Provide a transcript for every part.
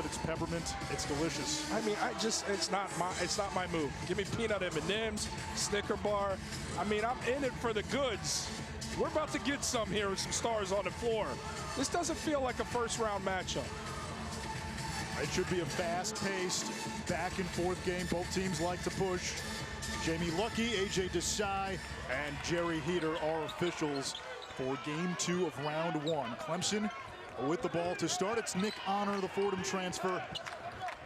chocolate, it's peppermint, it's delicious. I mean, it's not my move. Give me peanut M&Ms, Snicker bar. I mean, I'm in it for the goods. We're about to get some here with some stars on the floor. This doesn't feel like a first-round matchup. It should be a fast-paced, back-and-forth game. Both teams like to push. Jamie Luckey, AJ Desai, and Jerry Heater are officials for Game 2 of Round 1. Clemson with the ball to start. It's Nick Honor, the Fordham transfer.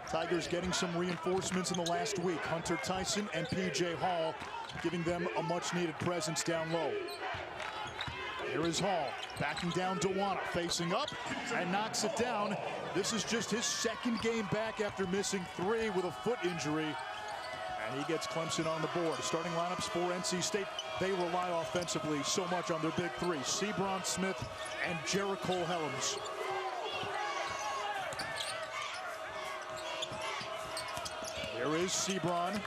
Tigers getting some reinforcements in the last week. Hunter Tyson and P.J. Hall giving them a much-needed presence down low. Here is Hall, backing down Dewana, facing up, and knocks it down. This is just his second game back after missing 3 with a foot injury. And he gets Clemson on the board. Starting lineups for NC State, they rely offensively so much on their big 3. Seabron, Smith, and Jericho Helms. Here is Seabron.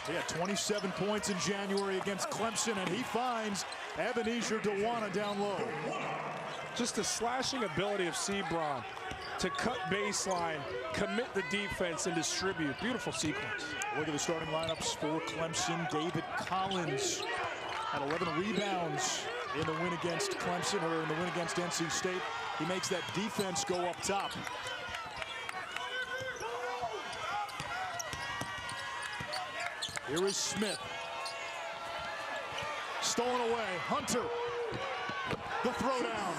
He had 27 points in January against Clemson, and he finds Ebenezer Dewana down low. Just the slashing ability of Seabron to cut baseline, commit the defense, and distribute. Beautiful sequence. Look at the starting lineups for Clemson. David Collins had 11 rebounds in the win against Clemson, or in the win against NC State. He makes that defense go up top. Here is Smith. Stolen away. Hunter. The throwdown.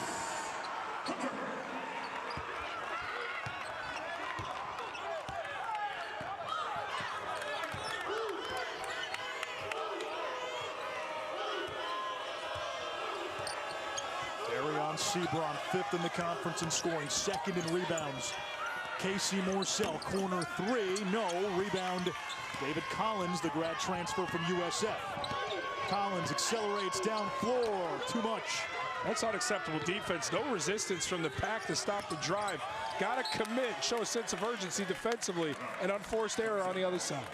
Dereon Seabron, 5th in the conference in scoring, 2nd in rebounds. Casey Morsell, corner 3, no. Rebound, David Collins, the grad transfer from USF. Collins accelerates down floor, too much. That's unacceptable defense. No resistance from the pack to stop the drive. Got to commit, show a sense of urgency defensively, and unforced error on the other side.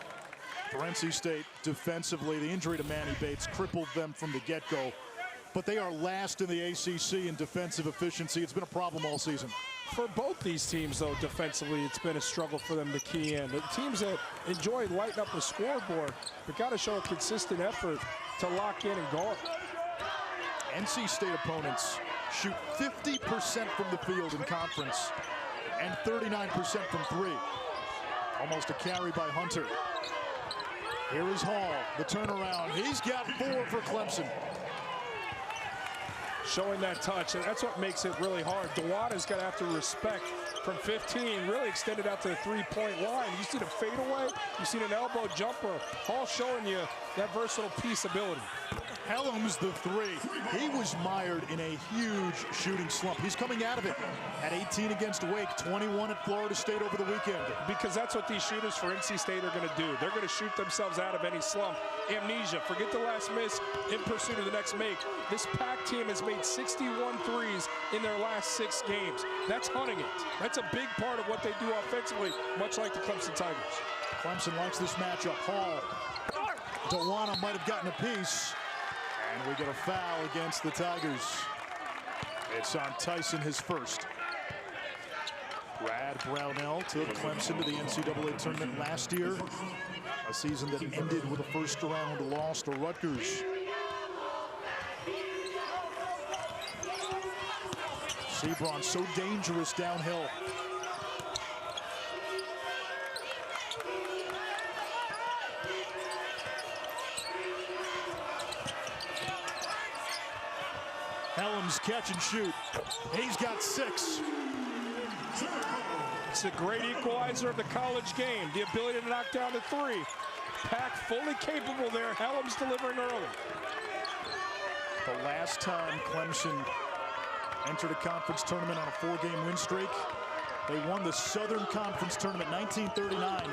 For NC State, defensively, the injury to Manny Bates crippled them from the get-go. But they are last in the ACC in defensive efficiency. It's been a problem all season. For both these teams, though, defensively, it's been a struggle for them to key in. The teams that enjoy lighting up the scoreboard, but got to show a consistent effort to lock in and guard. NC State opponents shoot 50% from the field in conference and 39% from 3. Almost a carry by Hunter. Here is Hall, the turnaround. He's got 4 for Clemson. Showing that touch, and that's what makes it really hard. Dewana's got to have to respect from 15, really extended out to the 3-point line. You see the fadeaway, you see an elbow jumper. Hall showing you that versatile piece ability. Helms, the 3. He was mired in a huge shooting slump. He's coming out of it at 18 against Wake, 21 at Florida State over the weekend. Because that's what these shooters for NC State are going to do. They're going to shoot themselves out of any slump. Amnesia, forget the last miss in pursuit of the next make. This Pack team has made 61 threes in their last 6 games. That's hunting it. That's a big part of what they do offensively, much like the Clemson Tigers. Clemson likes this matchup. Hall. Dewana might have gotten a piece. And we get a foul against the Tigers. It's on Tyson, his first. Brad Brownell took Clemson to the NCAA tournament last year. A season that ended with a first-round loss to Rutgers. Seabron so dangerous downhill. Helms catch and shoot. He's got 6. It's a great equalizer of the college game. The ability to knock down to 3. Pack fully capable there. Helms delivering early. The last time Clemson entered a conference tournament on a 4-game win streak, they won the Southern Conference Tournament 1939.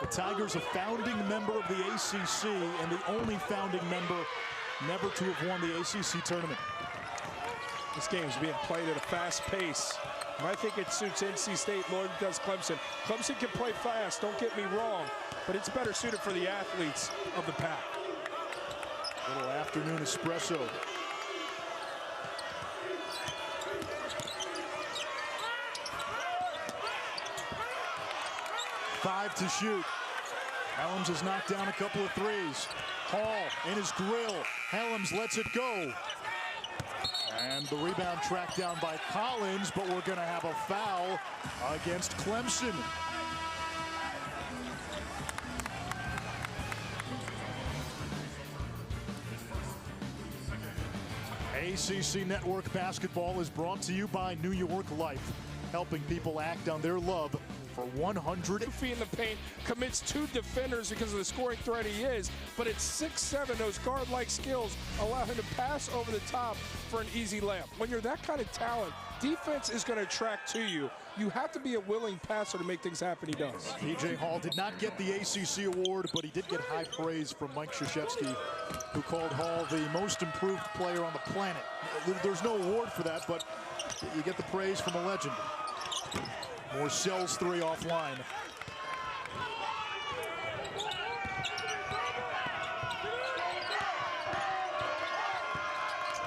The Tigers, a founding member of the ACC and the only founding member never to have won the ACC tournament. This game is being played at a fast pace. And I think it suits NC State more than it does Clemson. Clemson can play fast, don't get me wrong, but it's better suited for the athletes of the Pack. Little afternoon espresso. 5 to shoot. Helms has knocked down a couple of threes. Hall in his grill. Helms lets it go. And the rebound tracked down by Collins, but we're going to have a foul against Clemson. ACC Network Basketball is brought to you by New York Life, helping people act on their love for 100 feet in the paint, commits 2 defenders because of the scoring threat he is, but at 6'7", those guard-like skills allow him to pass over the top for an easy layup. When you're that kind of talent, defense is going to track to you. You have to be a willing passer to make things happen. He does. P.J. Hall did not get the ACC award, but he did get high praise from Mike Krzyzewski, who called Hall the most improved player on the planet. There's no award for that, but you get the praise from a legend. Morcell's 3 offline.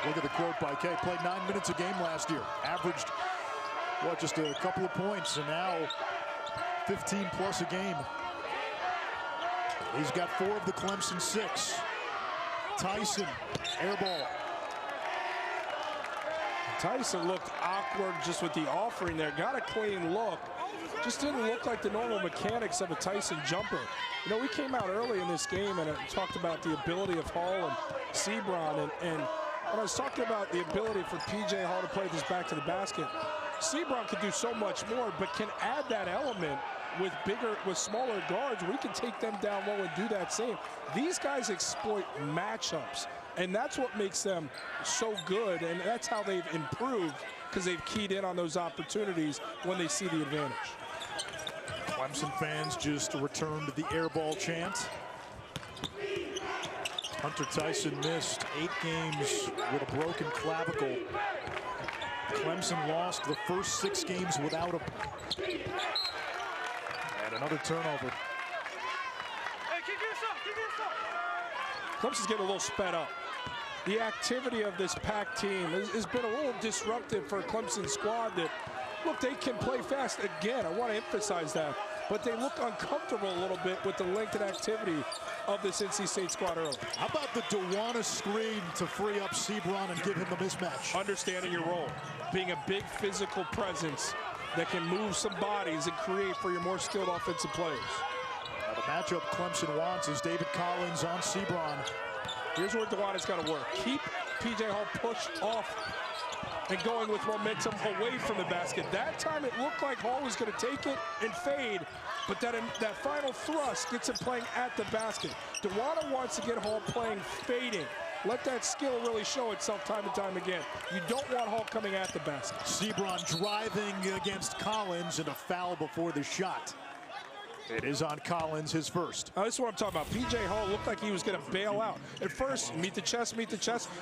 Look at the quote by Kay. Played 9 minutes a game last year. Averaged, what, just a couple of points, and now 15 plus a game. He's got 4 of the Clemson 6. Tyson, air ball. Tyson looked awkward just with the offering there. Got a clean look. Just didn't look like the normal mechanics of a Tyson jumper. You know, we came out early in this game and talked about the ability of Hall and Seabron. And when I was talking about the ability for P.J. Hall to play this back to the basket, Seabron can do so much more, but can add that element with smaller guards where he can take them down low and do that same. These guys exploit matchups. And that's what makes them so good, and that's how they've improved, because they've keyed in on those opportunities when they see the advantage. Clemson fans just returned the air ball chant. Hunter Tyson missed 8 games with a broken clavicle. Clemson lost the first 6 games without him. And another turnover. Clemson's getting a little sped up. The activity of this Pac team has been a little disruptive for a Clemson squad that, look, they can play fast. Again, I want to emphasize that. But they look uncomfortable a little bit with the length and activity of this NC State squad early. How about the Dewana screen to free up Seabron and give him the mismatch? Understanding your role, being a big physical presence that can move some bodies and create for your more skilled offensive players. Now the matchup Clemson wants is David Collins on Seabron. Here's where Dewana's got to work. Keep P.J. Hall pushed off and going with momentum away from the basket. That time it looked like Hall was going to take it and fade, but that final thrust gets him playing at the basket. Dewana wants to get Hall playing fading. Let that skill really show itself time and time again. You don't want Hall coming at the basket. Seabron driving against Collins, and a foul before the shot. It is on Collins, his first. This is what I'm talking about. P.J. Hall looked like he was going to bail out. At first, meet the chest.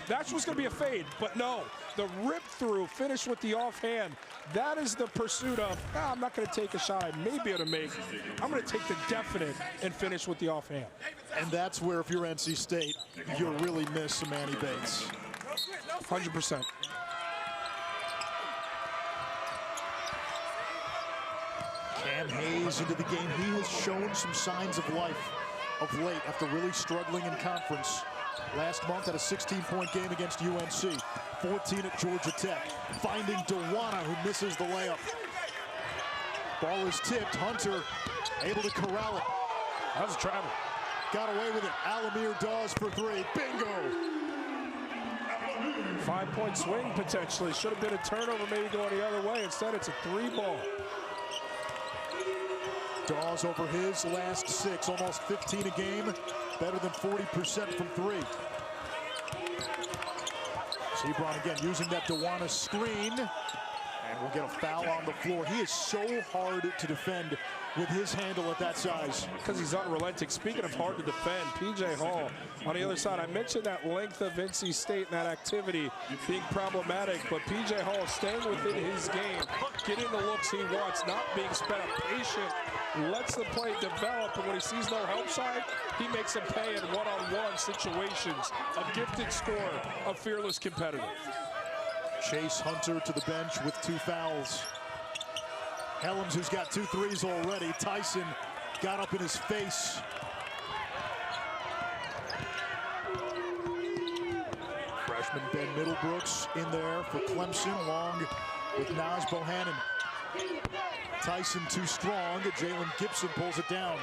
That's what's going to be a fade. But no, the rip-through finish with the offhand, that is the pursuit of, I'm not going to take a shot I may be able to make. I'm going to take the definite and finish with the offhand. And that's where, if you're NC State, you'll really miss Manny Bates. 100%. Cam Hayes into the game. He has shown some signs of life of late after really struggling in conference. Last month had a 16-point game against UNC, 14 at Georgia Tech. Finding Dewana, who misses the layup. Ball is tipped. Hunter able to corral it. That was a travel. Got away with it. Al-Amir Dawes for 3. Bingo! 5-point swing potentially. Should have been a turnover, maybe going the other way. Instead, it's a 3-ball. Dawes over his last 6, almost 15 a game, better than 40% from 3. Seabron again using that Dewana screen, and we'll get a foul on the floor. He is so hard to defend with his handle at that size. Because he's unrelenting. Speaking of hard to defend, P.J. Hall on the other side. I mentioned that length of NC State and that activity being problematic, but P.J. Hall staying within his game, getting the looks he wants, not being sped up, patient, lets the play develop, and when he sees no help side, he makes him pay in one-on-one situations. A gifted scorer, a fearless competitor. Chase Hunter to the bench with 2 fouls. Helms, who's got 2 threes already. Tyson got up in his face. Freshman Ben Middlebrooks in there for Clemson, along with Naz Bohannon. Tyson too strong. Jalen Gibson pulls it down.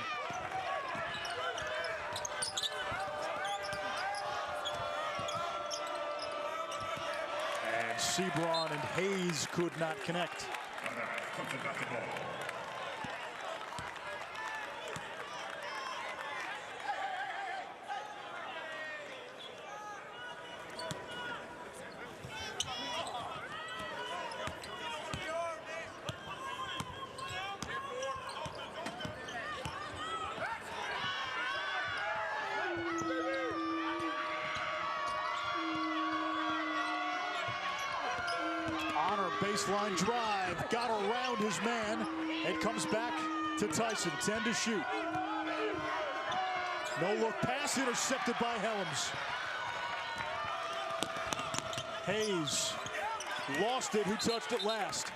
And Seabron and Hayes could not connect. Honor baseline drive, got around his man, and comes back to Tyson, 10 to shoot. No look pass intercepted by Helms. Hayes lost it, who touched it last?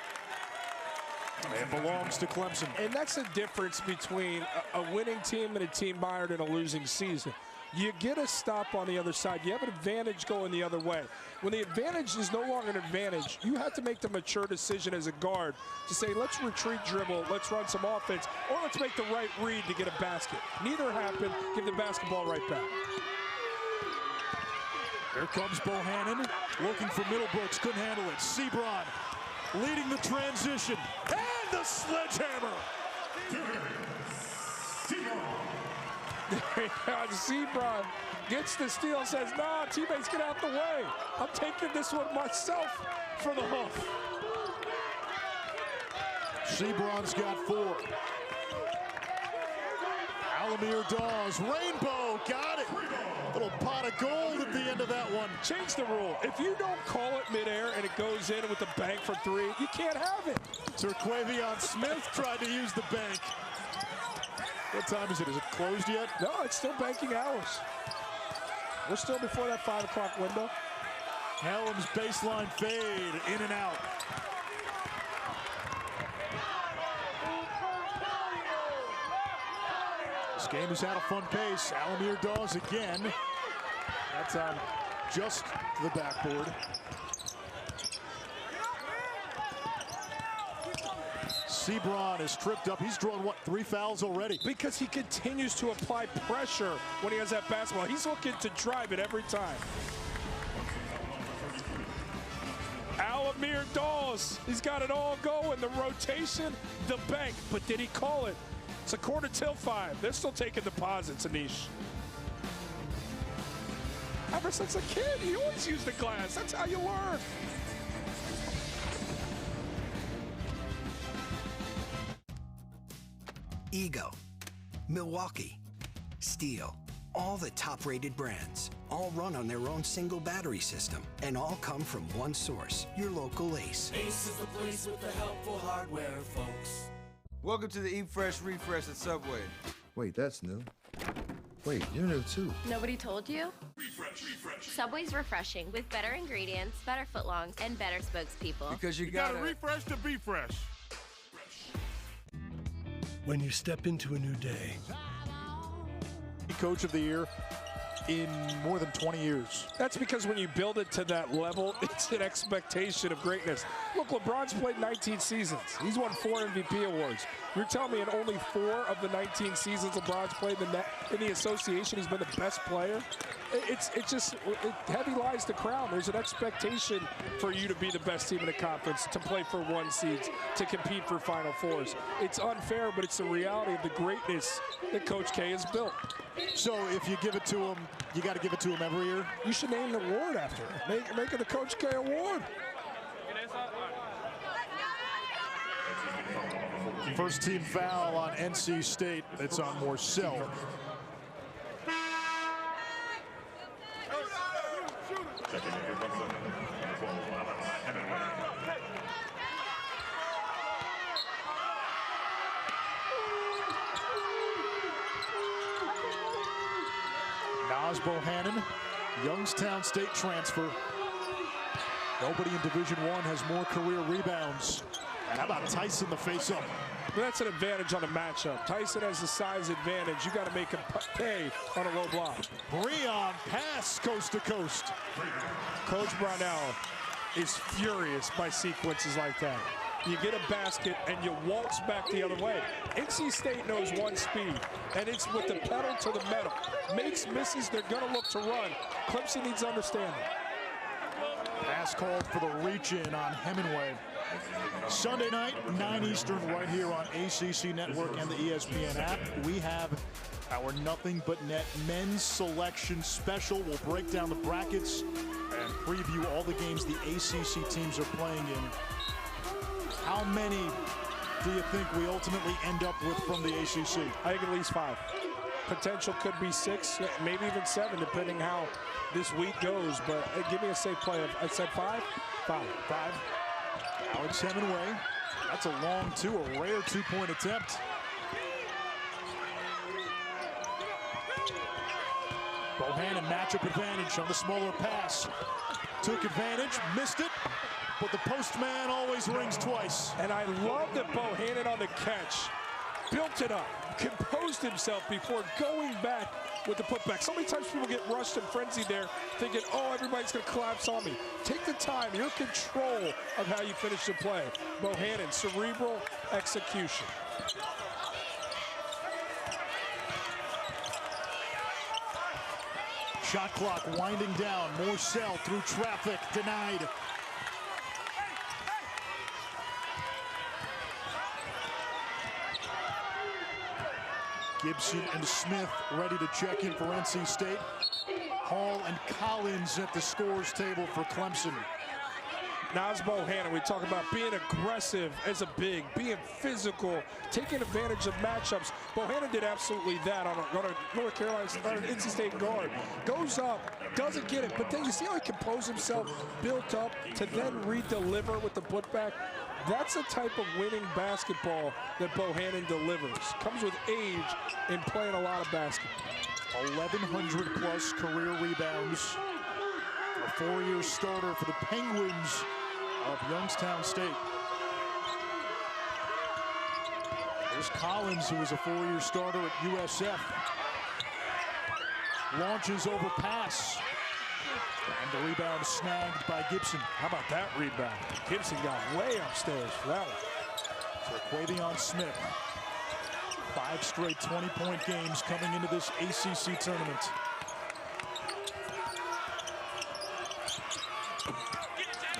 It belongs to Clemson. And that's the difference between a winning team and a team mired in a losing season. You get a stop on the other side. You have an advantage going the other way. When the advantage is no longer an advantage, you have to make the mature decision as a guard to say, let's retreat dribble, let's run some offense, or let's make the right read to get a basket. Neither happened. Give the basketball right back. Here comes Bohannon, looking for Middlebrooks, couldn't handle it. Seabron leading the transition, and the sledgehammer. Seabron gets the steal and says, nah, teammates, get out the way. I'm taking this one myself for the hoof. Seabron's got 4. Al-Amir Dawes, rainbow, got it. Little pot of gold at the end of that one. Change the rule. If you don't call it midair and it goes in with the bank for 3, you can't have it. Terquavion Smith tried to use the bank. What time is it? Is it closed yet? No, it's still banking hours. We're still before that 5 o'clock window. Helms baseline fade, in and out. This game has had a fun pace. Al-Amir Dawes again. That time just to the backboard. Seabron is tripped up. He's drawn, what, 3 fouls already? Because he continues to apply pressure when he has that basketball. He's looking to drive it every time. Al-Amir Dawes, he's got it all going. The rotation, the bank. But did he call it? It's a quarter till 5. They're still taking deposits, Anish. Ever since a kid, he always used the glass. That's how you learn. Ego, Milwaukee, Steel, all the top-rated brands, all run on their own single battery system, and all come from one source, your local Ace. Ace is the place with the helpful hardware, folks. Welcome to the Eat Fresh Refresh at Subway. Wait, that's new. Wait, you're new too. Nobody told you? Refresh. Subway's refreshing with better ingredients, better footlongs, and better spokespeople. Because you gotta refresh to be fresh. When you step into a new day. Coach of the year in more than 20 years. That's because when you build it to that level, it's an expectation of greatness. Look, LeBron's played 19 seasons. He's won 4 MVP awards. You're telling me in only 4 of the 19 seasons LeBron's played in the association, he's been the best player? It's just heavy lies the crown. There's an expectation for you to be the best team in the conference, to play for 1 seeds, to compete for Final Fours. It's unfair, but it's the reality of the greatness that Coach K has built. So if you give it to him, you got to give it to him every year? You should name an award after it. Make it the Coach K Award. First team foul on NC State. It's on Morcell. Naz Bohannon, Youngstown State transfer. Nobody in Division I has more career rebounds. And how about Tyson the face-up? But that's an advantage on a matchup. Tyson has the size advantage. You got to make him pay on a low block. Dereon pass coast to coast. Coach Brownell is furious by sequences like that. You get a basket and you waltz back the other way. NC State knows one speed, and it's with the pedal to the metal. Makes misses, they're going to look to run. Clemson needs to understand it. Pass called for the reach-in on Hemingway. Sunday night, 9 Eastern, right here on ACC Network and the ESPN app. We have our Nothing But Net men's selection special. We'll break down the brackets and preview all the games the ACC teams are playing in. How many do you think we ultimately end up with from the ACC? I think at least 5. Potential could be 6, maybe even 7, depending how this week goes. But give me a safe play. I said 5? 5. Alex Hemingway. That's a long two, a rare two-point attempt. Bohannon matchup advantage on the smaller pass. Took advantage, missed it, but the postman always rings twice. And I love that Bohannon on the catch built it up, composed himself before going back with the putback. So many times people get rushed and frenzied there, thinking, oh, everybody's going to collapse on me. Take the time, your control of how you finish the play. Bohannon, cerebral execution. Shot clock winding down. Morcell through traffic, denied. Gibson and Smith ready to check in for NC State. Hall and Collins at the scores table for Clemson. Now it's Bohannon. We talk about being aggressive as a big, being physical, taking advantage of matchups. Bohannon did absolutely that on a North Carolina, on an NC State guard. Goes up, doesn't get it, but then you see how he composed himself, built up to then re-deliver with the putback. That's the type of winning basketball that Bohannon delivers. Comes with age and playing a lot of basketball. 1,100 plus career rebounds. A 4-year starter for the Penguins of Youngstown State. There's Collins, who was a 4-year starter at USF. Launches over pass. And the rebound snagged by Gibson. How about that rebound? Gibson got way upstairs for that one. So Quavion Smith. 5 straight 20-point games coming into this ACC tournament.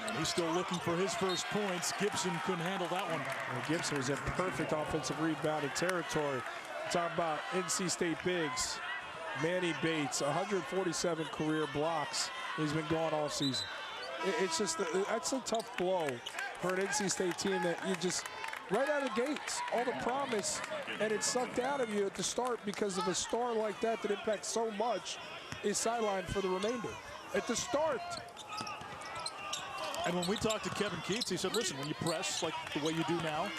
And he's still looking for his first points. Gibson couldn't handle that one. And Gibson was in perfect offensive rebounding territory. Talk about NC State bigs. Manny Bates, 147 career blocks. He's been gone all season. It's just, that's a tough blow for an NC State team that you just, right out of the gates, all the promise, and it's sucked out of you at the start because of a star like that impacts so much is sidelined for the remainder. At the start. And when we talked to Kevin Keats, he said, listen, when you press like the way you do now,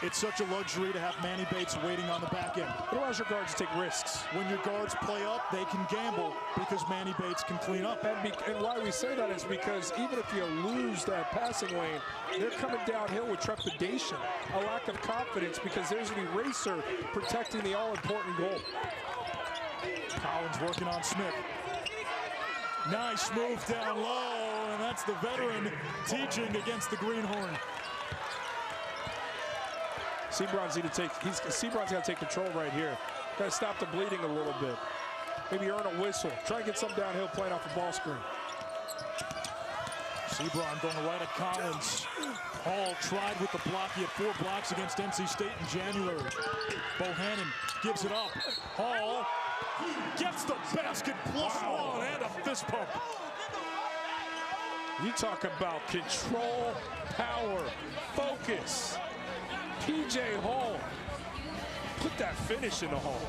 it's such a luxury to have Manny Bates waiting on the back end. It allows your guards to take risks. When your guards play up, they can gamble because Manny Bates can clean up. And why we say that is because even if you lose that passing lane, they're coming downhill with trepidation, a lack of confidence because there's an eraser protecting the all-important goal. Collins working on Smith. Nice move down low, and that's the veteran teaching against the Greenhorn. Seabron's got to take control right here. Got to stop the bleeding a little bit. Maybe earn a whistle. Try and get some downhill playing off the ball screen. Seabron going right at Collins. Hall tried with the block. He had 4 blocks against NC State in January. Bohannon gives it up. Hall gets the basket, +1 and a fist pump. You talk about control, power, focus. PJ Hall, put that finish in the hole.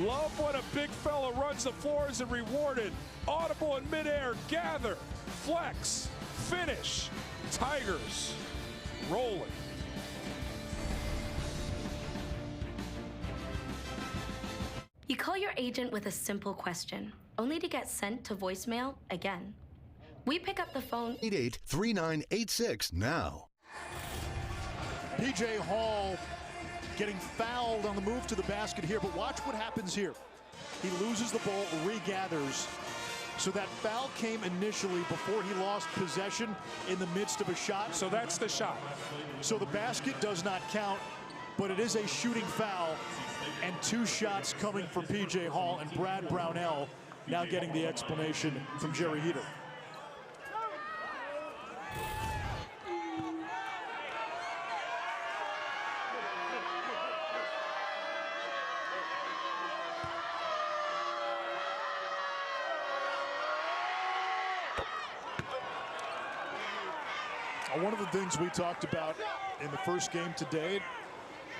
Love when a big fella runs the floors and rewarded. Audible in midair, gather, flex, finish. Tigers rolling. You call your agent with a simple question, only to get sent to voicemail again. We pick up the phone. 883986 now. P.J. Hall getting fouled on the move to the basket here, but watch what happens here. He loses the ball, regathers. So that foul came initially before he lost possession in the midst of a shot. So that's the shot. So the basket does not count, but it is a shooting foul, and 2 shots coming from P.J. Hall, and Brad Brownell now getting the explanation from Jerry Heater. One of the things we talked about in the first game today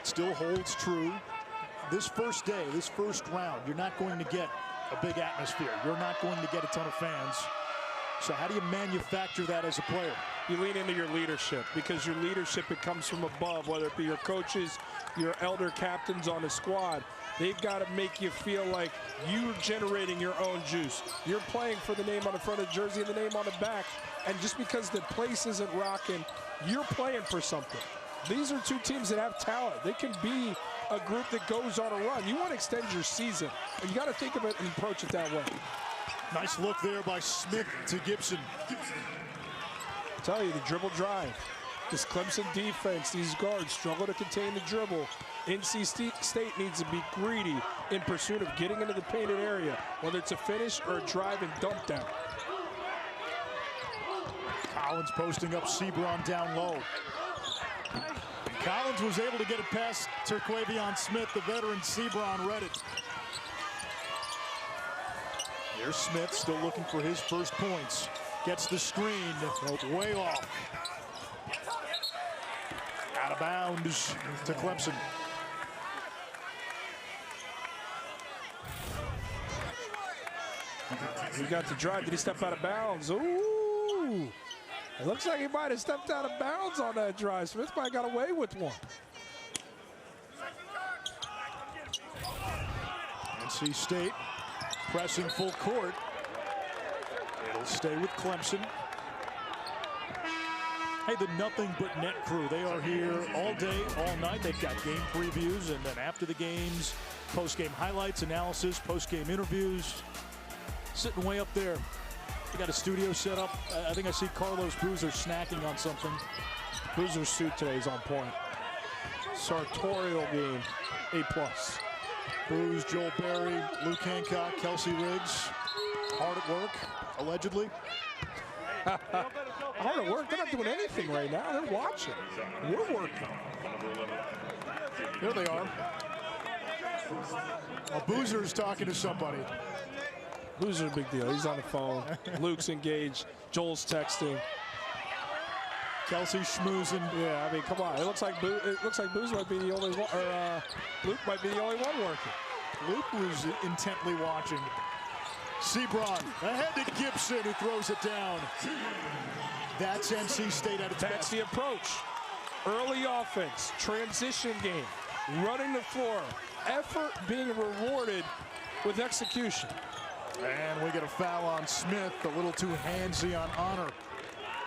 still holds true. This first day, this first round, you're not going to get a big atmosphere. You're not going to get a ton of fans. So how do you manufacture that as a player? You lean into your leadership, because your leadership, it comes from above, whether it be your coaches, your elder captains on the squad. They've got to make you feel like you're generating your own juice. You're playing for the name on the front of the jersey and the name on the back. And just because the place isn't rocking, you're playing for something. These are 2 teams that have talent. They can be a group that goes on a run. You want to extend your season, and you got to think of it and approach it that way. Nice look there by Smith to Gibson. I tell you, the dribble drive. This Clemson defense, these guards struggle to contain the dribble. NC State needs to be greedy in pursuit of getting into the painted area, whether it's a finish or a drive and dump down. Collins posting up Seabron down low. And Collins was able to get it past Terquavion Smith. The veteran Seabron read it. Here's Smith still looking for his first points. Gets the screen, way off. Out of bounds to Clemson. He got the drive. Did he step out of bounds? Ooh. It looks like he might have stepped out of bounds on that drive. Smith might have got away with one. NC State pressing full court. It'll stay with Clemson. Hey, the Nothing But Net crew, they are here all day, all night. They've got game previews, and then after the games, post-game highlights, analysis, post-game interviews. Sitting way up there. We got a studio set up. I think I see Carlos Boozer snacking on something. Boozer's suit today is on point. Sartorial game, A+. Booze, Joel Berry, Luke Hancock, Kelsey Riggs. Hard at work, allegedly. Hard at work? They're not doing anything right now. They're watching. We're working. Here they are. Well, Boozer's talking to somebody. Boozer's a big deal. He's on the phone. Luke's engaged. Joel's texting. Kelsey schmoozing. Yeah, I mean, come on. It looks like Boozer might be the only one, or Luke might be the only one working. Luke was intently watching. Seabron ahead to Gibson, who throws it down. That's NC State at its best. That's the approach. Early offense, transition game, running the floor, effort being rewarded with execution. And we get a foul on Smith, a little too handsy on Honor.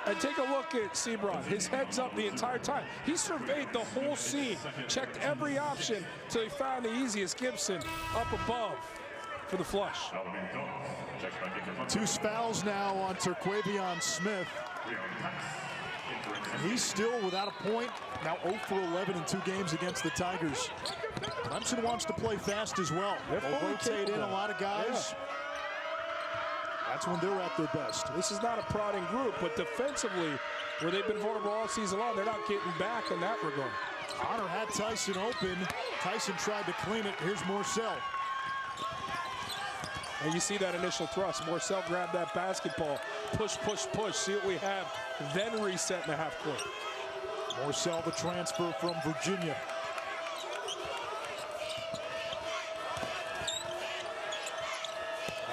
And take a look at Seabron. His head's up the entire time. He surveyed the whole scene, checked every option till he found the easiest. Gibson up above for the flush. 2 fouls now on Terquavion Smith. And he's still without a point. Now 0 for 11 in 2 games against the Tigers. Clemson wants to play fast as well. They'll rotate in a lot of guys. Yeah. That's when they're at their best. This is not a prodding group, but defensively, where they've been vulnerable all season long, they're not getting back in that regard. Honor had Tyson open. Tyson tried to clean it. Here's Morcell. And you see that initial thrust. Morcell grabbed that basketball. Push, push, push. See what we have. Then reset in the half court. Morcell, the transfer from Virginia.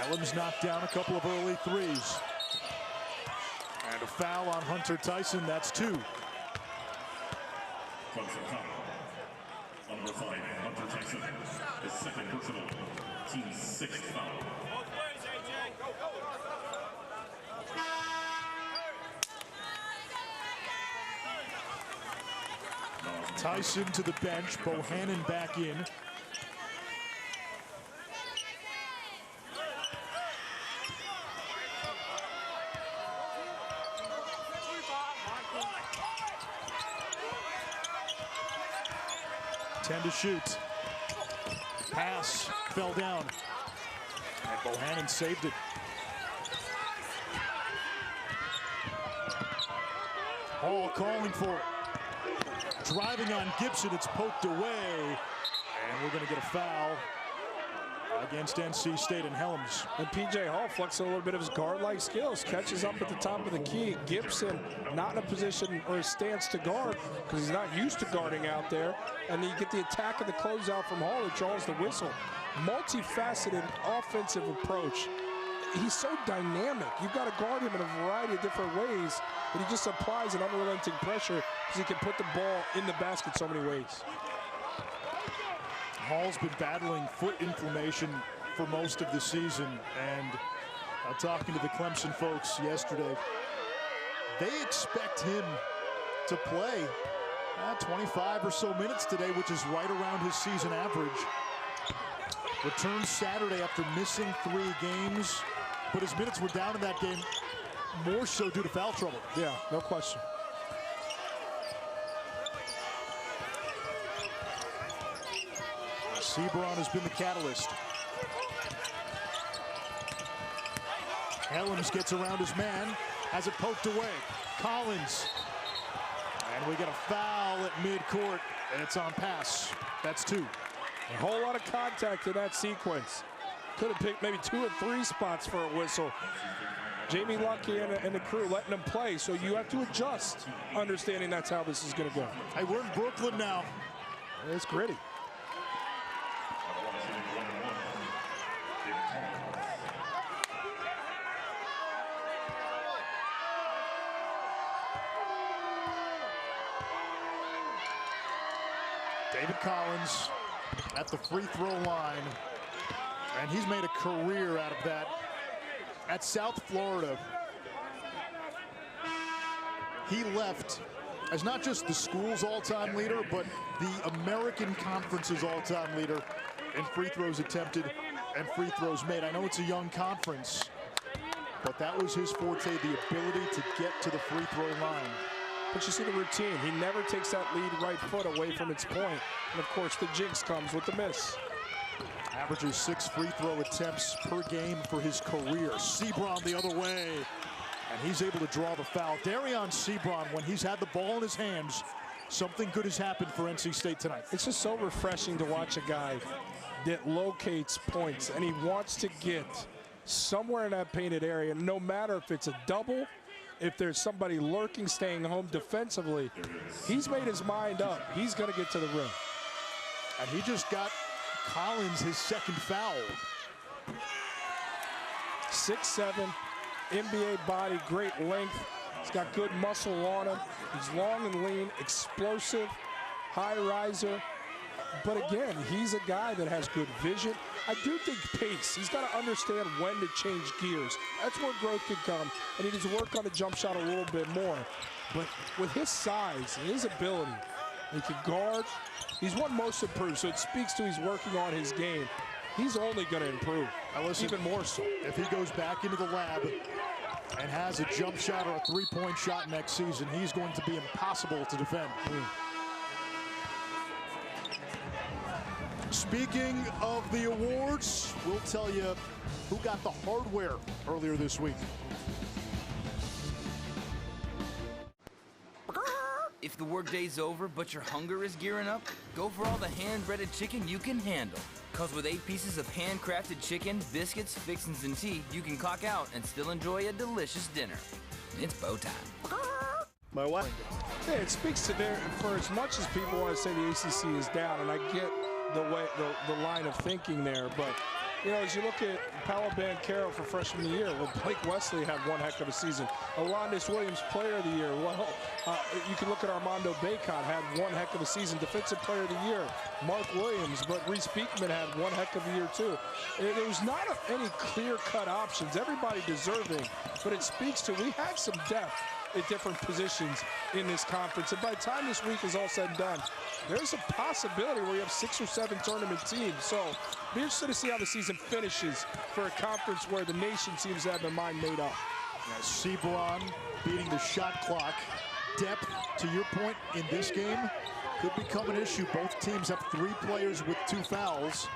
Ellam's knocked down a couple of early threes. And a foul on Hunter Tyson. That's 2. Number 5, Hunter Tyson. His second personal, team's 6th foul. Tyson to the bench, Bohannon back in. Ten to shoot. Pass fell down. And Bohannon saved it. Hall calling for it. Driving on Gibson, it's poked away. And we're going to get a foul against NC State and Helms. And P.J. Hall flexing a little bit of his guard-like skills, catches up at the top of the key. Gibson not in a position or a stance to guard because he's not used to guarding out there. And then you get the attack of the closeout from Hall that draws the whistle. Multifaceted offensive approach. He's so dynamic. You've got to guard him in a variety of different ways, but he just applies an unrelenting pressure because he can put the ball in the basket so many ways. Hall's been battling foot inflammation for most of the season, and talking to the Clemson folks yesterday, they expect him to play 25 or so minutes today, which is right around his season average. Returns Saturday after missing 3 games, but his minutes were down in that game more so due to foul trouble. Yeah, no question. Seabron has been the catalyst. Helms gets around his man, has it poked away. Collins. And we get a foul at midcourt, and it's on pass. That's 2. A whole lot of contact in that sequence. Could have picked maybe 2 or 3 spots for a whistle. Jamie Lucky and the crew letting him play, so you have to adjust, understanding that's how this is going to go. Hey, we're in Brooklyn now. It's gritty. David Collins at the free throw line, and he's made a career out of that. At South Florida, he left as not just the school's all-time leader, but the American Conference's all-time leader in free throws attempted and free throws made. I know it's a young conference, but that was his forte, the ability to get to the free throw line. But you see the routine. He never takes that lead right foot away from its point. And, of course, the jinx comes with the miss. Averages 6 free throw attempts per game for his career. Seabron the other way, and he's able to draw the foul. Dereon Seabron, when he's had the ball in his hands, something good has happened for NC State tonight. It's just so refreshing to watch a guy that locates points, and he wants to get somewhere in that painted area, no matter if it's a double, if there's somebody lurking, staying home defensively. He's made his mind up. He's going to get to the rim. And he just got Collins his second foul. 6'7", NBA body, great length. He's got good muscle on him. He's long and lean, explosive, high riser. But again, he's a guy that has good vision. I do think pace. He's got to understand when to change gears. That's where growth can come, and he needs to work on the jump shot a little bit more. But with his size and his ability, he can guard. He's one most improved, so it speaks to he's working on his game. He's only going to improve, even more so. If he goes back into the lab and has a jump shot or a three-point shot next season, he's going to be impossible to defend. Speaking of the awards, we'll tell you who got the hardware earlier this week. If the workday's over but your hunger is gearing up, go for all the hand-breaded chicken you can handle. Cause with 8 pieces of handcrafted chicken, biscuits, fixins, and tea, you can clock out and still enjoy a delicious dinner. It's bow time. My wife. Yeah, it speaks to their, for as much as people want to say the ACC is down, and I get the line of thinking there, but you know, as you look at Paolo Banchero for freshman of the year, well, Blake Wesley had one heck of a season. Alondis Williams, player of the year. Well, you can look at Armando Bacot, had one heck of a season. Defensive player of the year, Mark Williams, but Reese Beekman had one heck of a year too. There was not any clear-cut options. Everybody deserving, but it speaks to we have some depth at different positions in this conference. And by the time this week is all said and done, there's a possibility where you have 6 or 7 tournament teams. So be interested to see how the season finishes for a conference where the nation seems to have their mind made up. Now, Seabron beating the shot clock. Depth, to your point, in this game could become an issue. Both teams have 3 players with 2 fouls.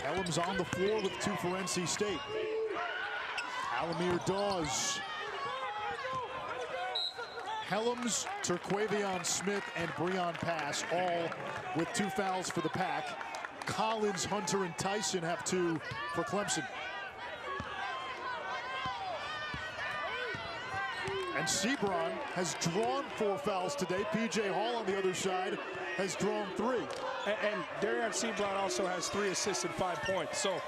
Helms on the floor with 2 for NC State. Al-Amir Dawes. Helms, Terquavion Smith, and Breon Pass, all with 2 fouls for the Pack. Collins, Hunter, and Tyson have 2 for Clemson. And Seabron has drawn 4 fouls today. P.J. Hall on the other side has drawn 3. And Dereon Seabron also has 3 assists and 5 points. So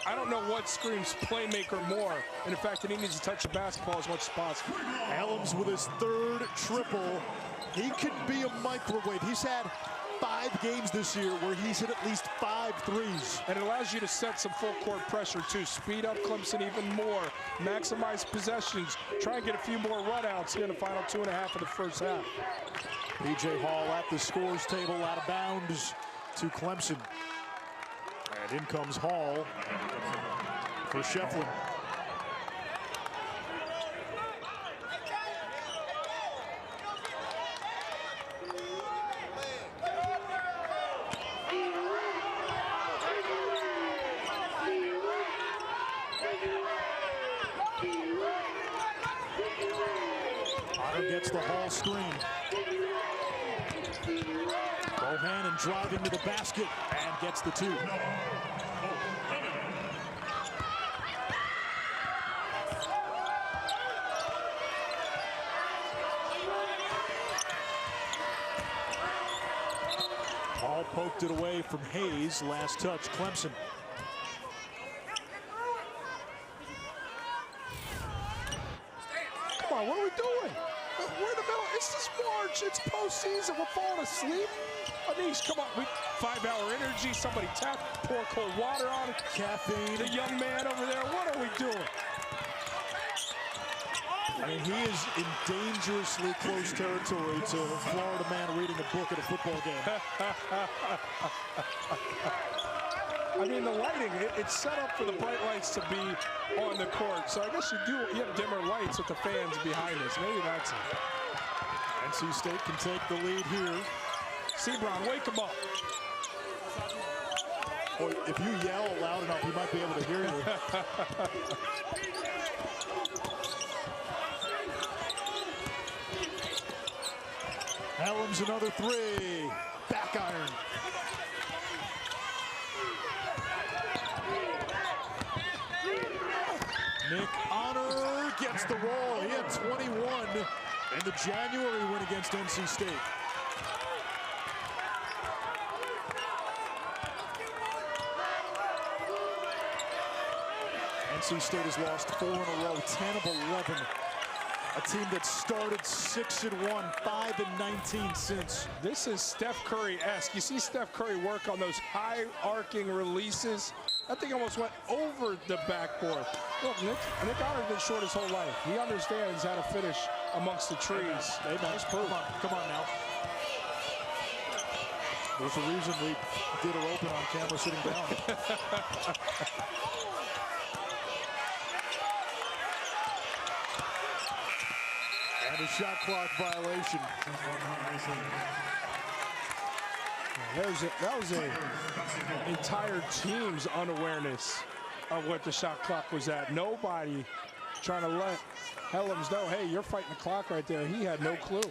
I don't know what screams playmaker more, and the fact that he needs to touch the basketball as much as possible. Helms with his 3rd triple. He could be a microwave. He's had 5 games this year where he's hit at least 5 threes. And it allows you to set some full court pressure too. Speed up Clemson even more. Maximize possessions. Try and get a few more runouts here in the final 2.5 of the first half. P.J. Hall at the scores table, out of bounds to Clemson. And in comes Hall for Shefflin. Gets the Hall screen. Bohannon driving to the basket and gets the 2. Hall poked it away from Hayes. Last touch, Clemson. Come on, what are we doing? We're in the middle. It's this March. It's postseason. We're falling asleep. Anish, come on. 5-hour energy. Somebody tap. Pour cold water on it. Caffeine. The young man over there. What are we doing? I mean, he is in dangerously close territory to a Florida man reading a book at a football game. I mean, the lighting, it's set up for the bright lights to be on the court. So I guess you have dimmer lights with the fans behind us. Maybe that's it. NC State can take the lead here. Seabron, wake him up. Or if you yell loud enough, he might be able to hear you. Helms another 3. Back iron. Nick Honor gets the roll. He had 21 in the January win against NC State. NC State has lost 4 in a row, 10 of 11. A team that started 6-1, 5-19 since. This is Steph Curry-esque. You see Steph Curry work on those high arcing releases. That thing almost went over the backboard. Look, Nick Honor's been short his whole life. He understands how to finish amongst the trees. Hey, nice proof. Come on now. There's a reason we did her open on camera sitting down. And a shot clock violation. That was an entire team's unawareness of what the shot clock was at. Nobody trying to let Helms know, hey, you're fighting the clock right there. He had no clue.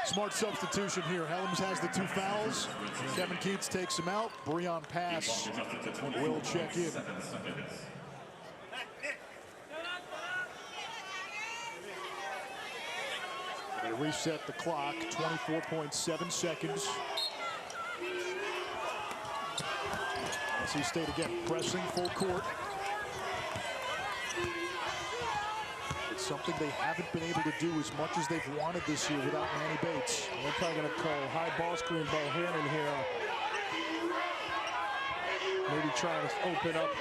Smart substitution here. Helms has the 2 fouls. Kevin Keats takes him out. Breon Pass will check in. They reset the clock, 24.7 seconds. NC State again pressing full court. It's something they haven't been able to do as much as they've wanted this year without Manny Bates. They're probably going to call high ball screen Bohannon here. Maybe trying to open up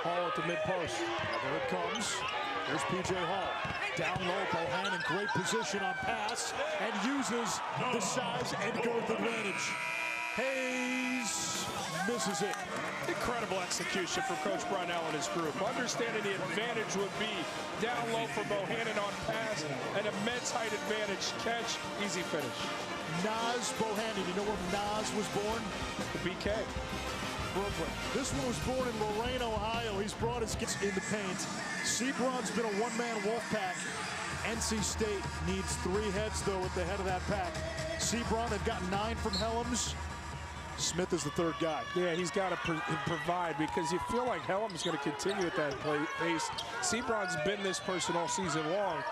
Hall at the mid-post. There it comes. Here's P.J. Hall. Down low, Bohannon, great position on pass, and uses the size and girth advantage. Hayes misses it. Incredible execution from Coach Brownell and his group. Understanding the advantage would be down low for Bohannon on pass, an immense height advantage, catch, easy finish. Nas Bohannon, you know where Nas was born? The BK. Brooklyn. This one was born in Lorain, Ohio. He's brought his kids in the paint. Seabron's been a one-man Wolfpack. NC State needs 3 heads, though, at the head of that pack. Seabron, they've got 9 from Helms. Smith is the 3rd guy. Yeah, he's got to provide, because you feel like Helms is going to continue at that pace. Seabron's been this person all season long.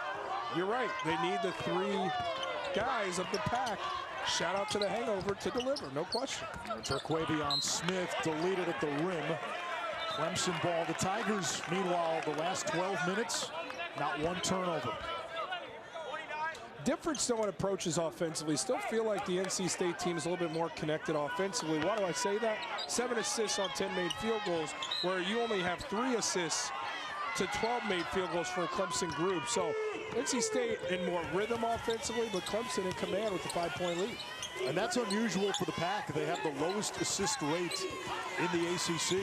You're right. They need the 3 guys of the pack. Shout out to the hangover to deliver, no question. Terquavion Smith deleted at the rim. Clemson ball. The Tigers, meanwhile, the last 12 minutes, not 1 turnover. Different than what approaches offensively. Still feel like the NC State team is a little bit more connected offensively. Why do I say that? 7 assists on 10 made field goals, where you only have 3 assists to 12 made field goals for a Clemson group. So NC State in more rhythm offensively, but Clemson in command with the 5-point lead. And that's unusual for the pack. They have the lowest assist rate in the ACC.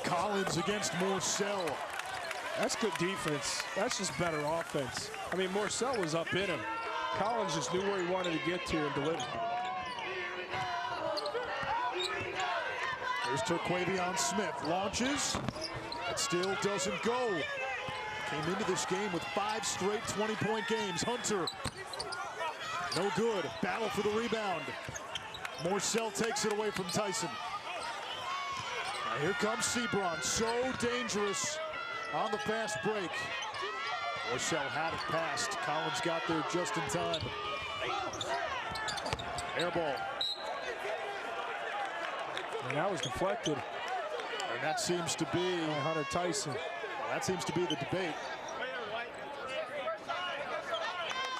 Collins against Morcell. That's good defense. That's just better offense. I mean, Morcell was up in him. Collins just knew where he wanted to get to and deliver. There's Terquavion Smith. Launches. It still doesn't go. Came into this game with 5 straight 20-point games. Hunter. No good. Battle for the rebound. Morcell takes it away from Tyson. Now here comes Seabron. So dangerous on the fast break. Morcell had it passed. Collins got there just in time. Air ball. And that was deflected. And that seems to be Hunter Tyson. That seems to be the debate.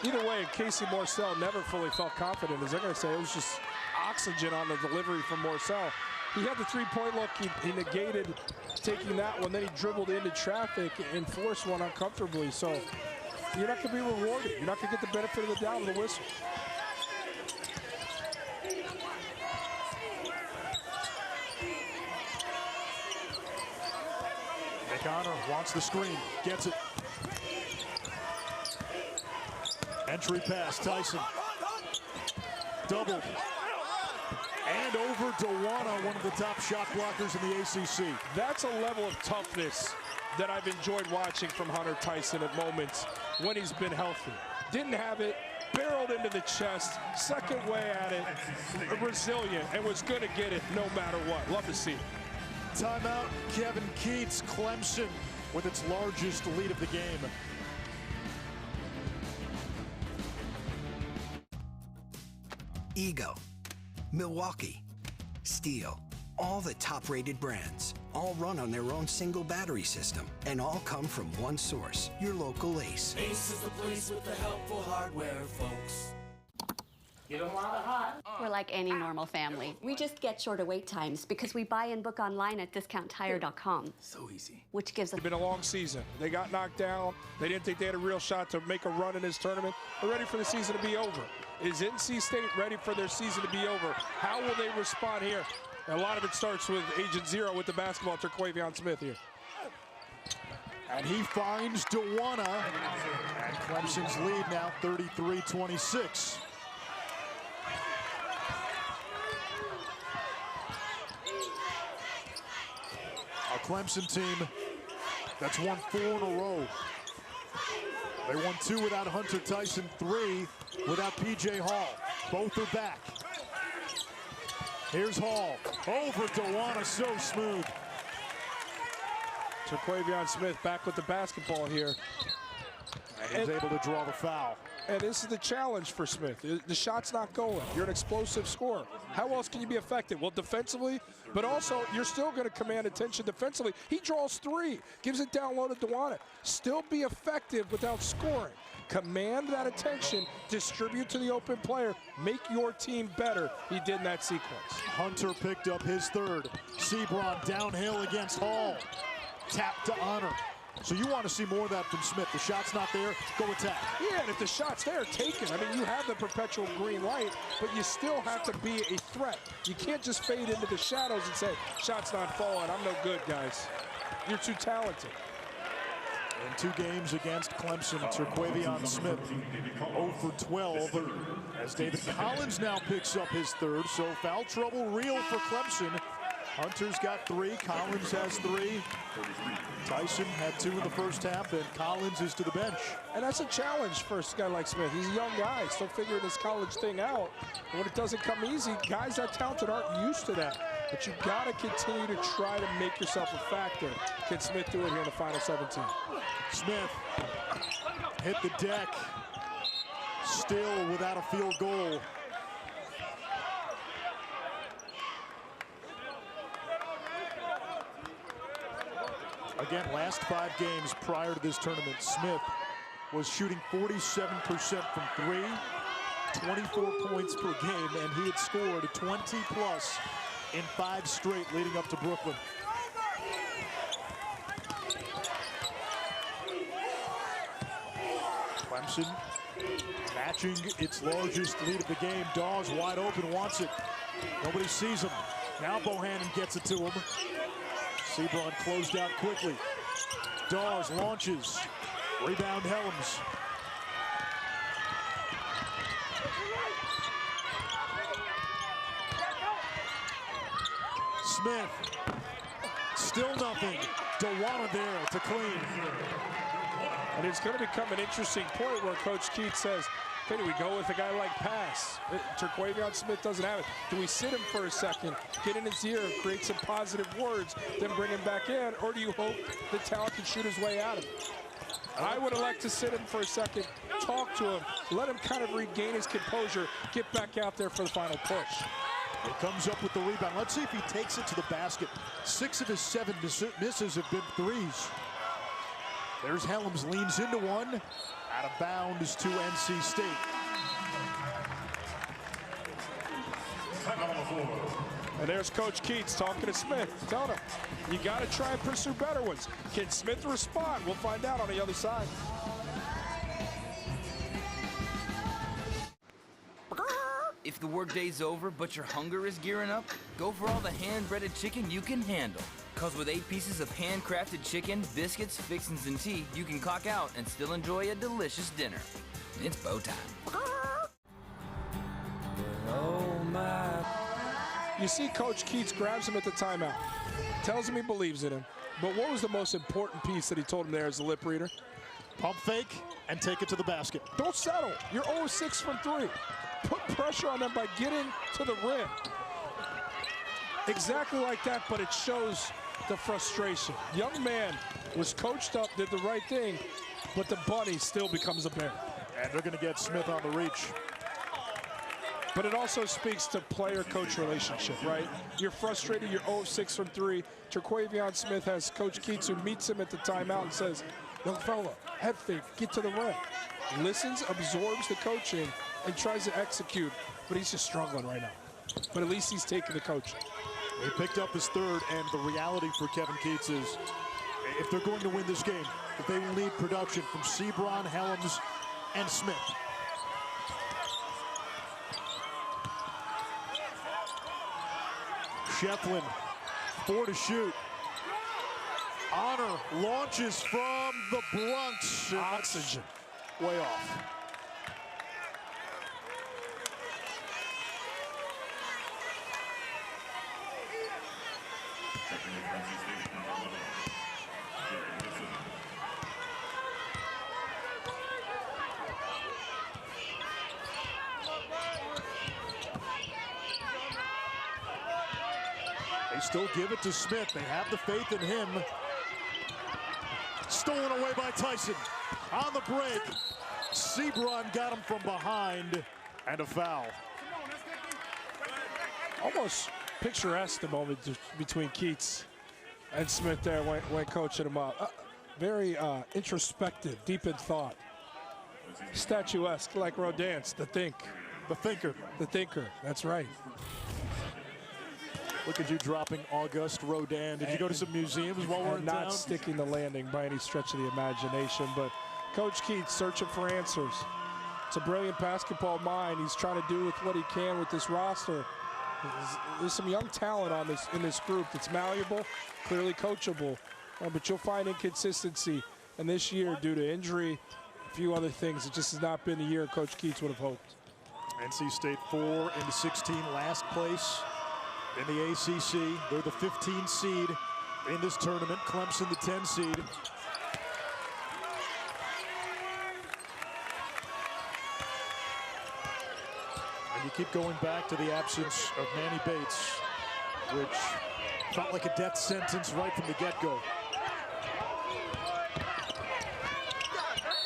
Either way, Casey Morcell never fully felt confident. As they're going to say, it was just oxygen on the delivery from Morcell. He had the 3-point look. He negated taking that one. Then he dribbled into traffic and forced one uncomfortably. So you're not going to be rewarded. You're not going to get the benefit of the doubt with a whistle. Connor wants the screen, gets it. Entry pass, Tyson. Doubled. And over Dewana, one of the top shot blockers in the ACC. That's a level of toughness that I've enjoyed watching from Hunter Tyson at moments when he's been healthy. Didn't have it, barreled into the chest, second way at it, resilient, and was going to get it no matter what. Love to see it. Timeout, Kevin Keats. Clemson with its largest lead of the game. Ego, Milwaukee, Steel, all the top-rated brands, all run on their own single battery system, and all come from one source, your local Ace. Ace is the place with the helpful hardware, folks. Get them while they're hot. We're like any normal family. We just get shorter wait times because we buy and book online at discounttire.com. So easy. Which gives us... It's been a long season. They got knocked down. They didn't think they had a real shot to make a run in this tournament. They're ready for the season to be over. Is NC State ready for their season to be over? How will they respond here? A lot of it starts with Agent Zero with the basketball, Terquavion Smith here. And he finds Dewana. And Clemson's lead now 33-26. A Clemson team that's won 4 in a row. They won 2 without Hunter Tyson, 3 without P.J. Hall. Both are back. Here's Hall. Over Dewana, so smooth. Terquavion Smith back with the basketball here. And he's able to draw the foul. And this is the challenge for Smith. The shot's not going. You're an explosive scorer. How else can you be effective? Well, defensively, but also you're still going to command attention defensively. He draws three, gives it down low to Dewan. Still be effective without scoring. Command that attention, distribute to the open player, make your team better. He did in that sequence. Hunter picked up his third. Seabron downhill against Hall. Tap to Honor. So you want to see more of that from Smith. The shot's not there, go attack. Yeah, and if the shot's there, take it. I mean, you have the perpetual green light, but you still have to be a threat. You can't just fade into the shadows and say, shot's not falling, I'm no good, guys. You're too talented. In 2 games against Clemson, Terquavion Smith 0 for 12 as David Collins now picks up his third. So foul trouble real for Clemson. Hunter's got 3, Collins has 3. Tyson had 2 in the first half, and Collins is to the bench. And that's a challenge for a guy like Smith. He's a young guy, still figuring his college thing out. And when it doesn't come easy, guys that talented aren't used to that. But you've got to continue to try to make yourself a factor. Can Smith do it here in the final 17? Smith hit the deck, still without a field goal. Again, last 5 games prior to this tournament, Smith was shooting 47% from 3, 24 points per game, and he had scored 20+ in 5 straight leading up to Brooklyn. Clemson matching its largest lead of the game. Dawes wide open, wants it. Nobody sees him. Now Bohannon gets it to him. Seabron closed out quickly. Dawes launches. Rebound Helms. Smith. Still nothing. Dewan there to clean. And it's going to become an interesting point where Coach Keats says, okay, do we go with a guy like Pass? Terquavion Smith doesn't have it. Do we sit him for a second, get in his ear, create some positive words, then bring him back in? Or do you hope the talent can shoot his way out of it? I would elect to sit him for a second, talk to him, let him kind of regain his composure, get back out there for the final push. He comes up with the rebound. Let's see if he takes it to the basket. 6 of his 7 misses have been threes. There's Helms, leans into one. Out of bounds to NC State. And there's Coach Keats talking to Smith, telling him, you got to try and pursue better ones. Can Smith respond? We'll find out on the other side. If the workday's over but your hunger is gearing up, go for all the hand-breaded chicken you can handle. Cause with 8 pieces of handcrafted chicken, biscuits, fixins, and tea, you can clock out and still enjoy a delicious dinner. It's bow time. You see Coach Keats grabs him at the timeout, tells him he believes in him. But what was the most important piece that he told him there as the lip reader? Pump fake and take it to the basket. Don't settle. You're 0-6 from 3. Put pressure on them by getting to the rim. Exactly like that, but it shows the frustration. Young man was coached up, did the right thing, but the bunny still becomes a bear. And they're going to get Smith on the reach. But it also speaks to player-coach relationship, right? You're frustrated, you're 0-6 from 3. Terquavion Smith has Coach Keats who meets him at the timeout and says, young fella, head fake, get to the rim. Listens, absorbs the coaching, and tries to execute, but he's just struggling right now. But at least he's taking the coaching. He picked up his third, and the reality for Kevin Keats is if they're going to win this game, that they will need production from Seabron, Helms, and Smith. Shefflin, 4 to shoot. Honor launches from the Bronx. Oxygen. Way off. They still give it to Smith. They have the faith in him. Stolen away by Tyson. On the break. Seabron got him from behind, and a foul. Almost picturesque the moment between Keats and Smith there when coaching him up. Very introspective, deep in thought. Statuesque, like Rodin's, the thinker. The thinker, that's right. Look at you dropping Auguste Rodin. Did you go to some museums while we're in town? Not sticking the landing by any stretch of the imagination, but Coach Keats searching for answers. It's a brilliant basketball mind. He's trying to do with what he can with this roster. There's some young talent in this group that's malleable, clearly coachable, but you'll find inconsistency. And this year, due to injury, a few other things, it just has not been the year Coach Keats would have hoped. NC State 4 into 16, last place in the ACC. They're the 15 seed in this tournament. Clemson, the 10 seed. And you keep going back to the absence of Manny Bates, which felt like a death sentence right from the get-go.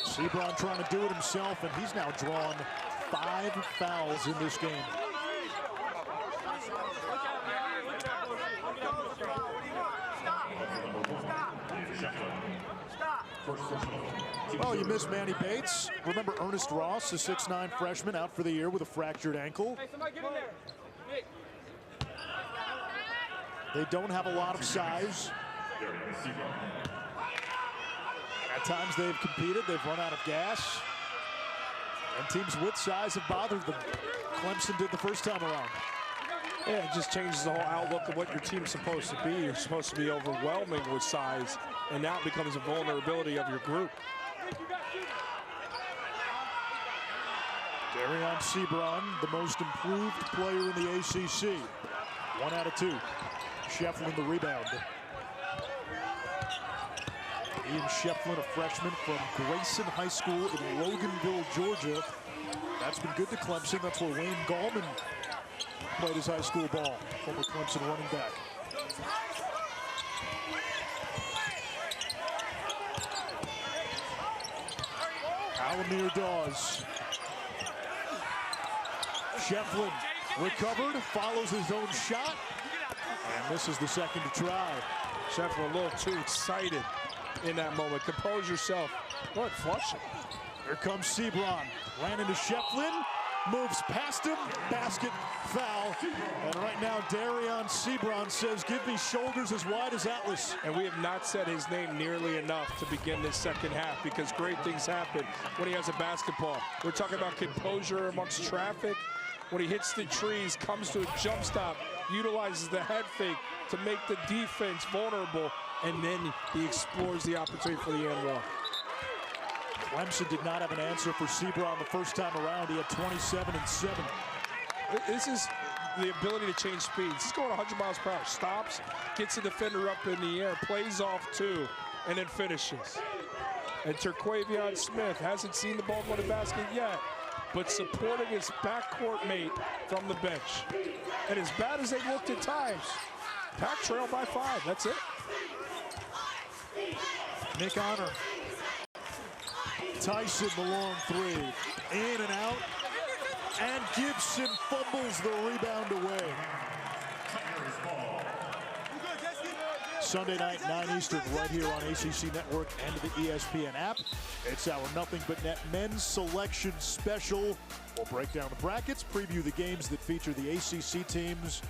Seabron trying to do it himself, and he's now drawn 5 fouls in this game. Well, you miss Manny Bates. Remember Ernest Ross, a 6'9" freshman, out for the year with a fractured ankle. They don't have a lot of size. At times they've competed, they've run out of gas. And teams with size have bothered them. Clemson did the first time around. Yeah, it just changes the whole outlook of what your team's supposed to be. You're supposed to be overwhelming with size, and now it becomes a vulnerability of your group. Dereon Seabron, the most improved player in the ACC. 1 out of 2. Shefflin the rebound. Ian Shefflin, a freshman from Grayson High School in Loganville, Georgia. That's been good to Clemson. That's where Wayne Gallman played his high school ball, former Clemson running back. Al-Amir Dawes. Shefflin recovered, follows his own shot, and misses the second to try. Shefflin a little too excited in that moment. Compose yourself. Go ahead, flush it. Here comes Seabron. Ran into Shefflin, moves past him, basket, foul. And right now, Dereon Seabron says, give me shoulders as wide as Atlas. And we have not said his name nearly enough to begin this second half, because great things happen when he has a basketball. We're talking about composure amongst traffic. When he hits the trees, comes to a jump stop, utilizes the head fake to make the defense vulnerable, and then he explores the opportunity for the and one. Clemson did not have an answer for Seabron the first time around. He had 27 and 7. This is the ability to change speeds. He's going 100 miles per hour. Stops, gets the defender up in the air, plays off 2, and then finishes. And Terquavion Smith hasn't seen the ball go to the basket yet, but supporting his backcourt mate from the bench. And as bad as they looked at times, Pack trailed by 5. That's it. Nick Honor. Tyson, the long 3. In and out. And Gibson fumbles the rebound away. Sunday night, 9 Eastern, right here on ACC Network and the ESPN app. It's our Nothing But Net Men's Selection Special. We'll break down the brackets, preview the games that feature the ACC teams.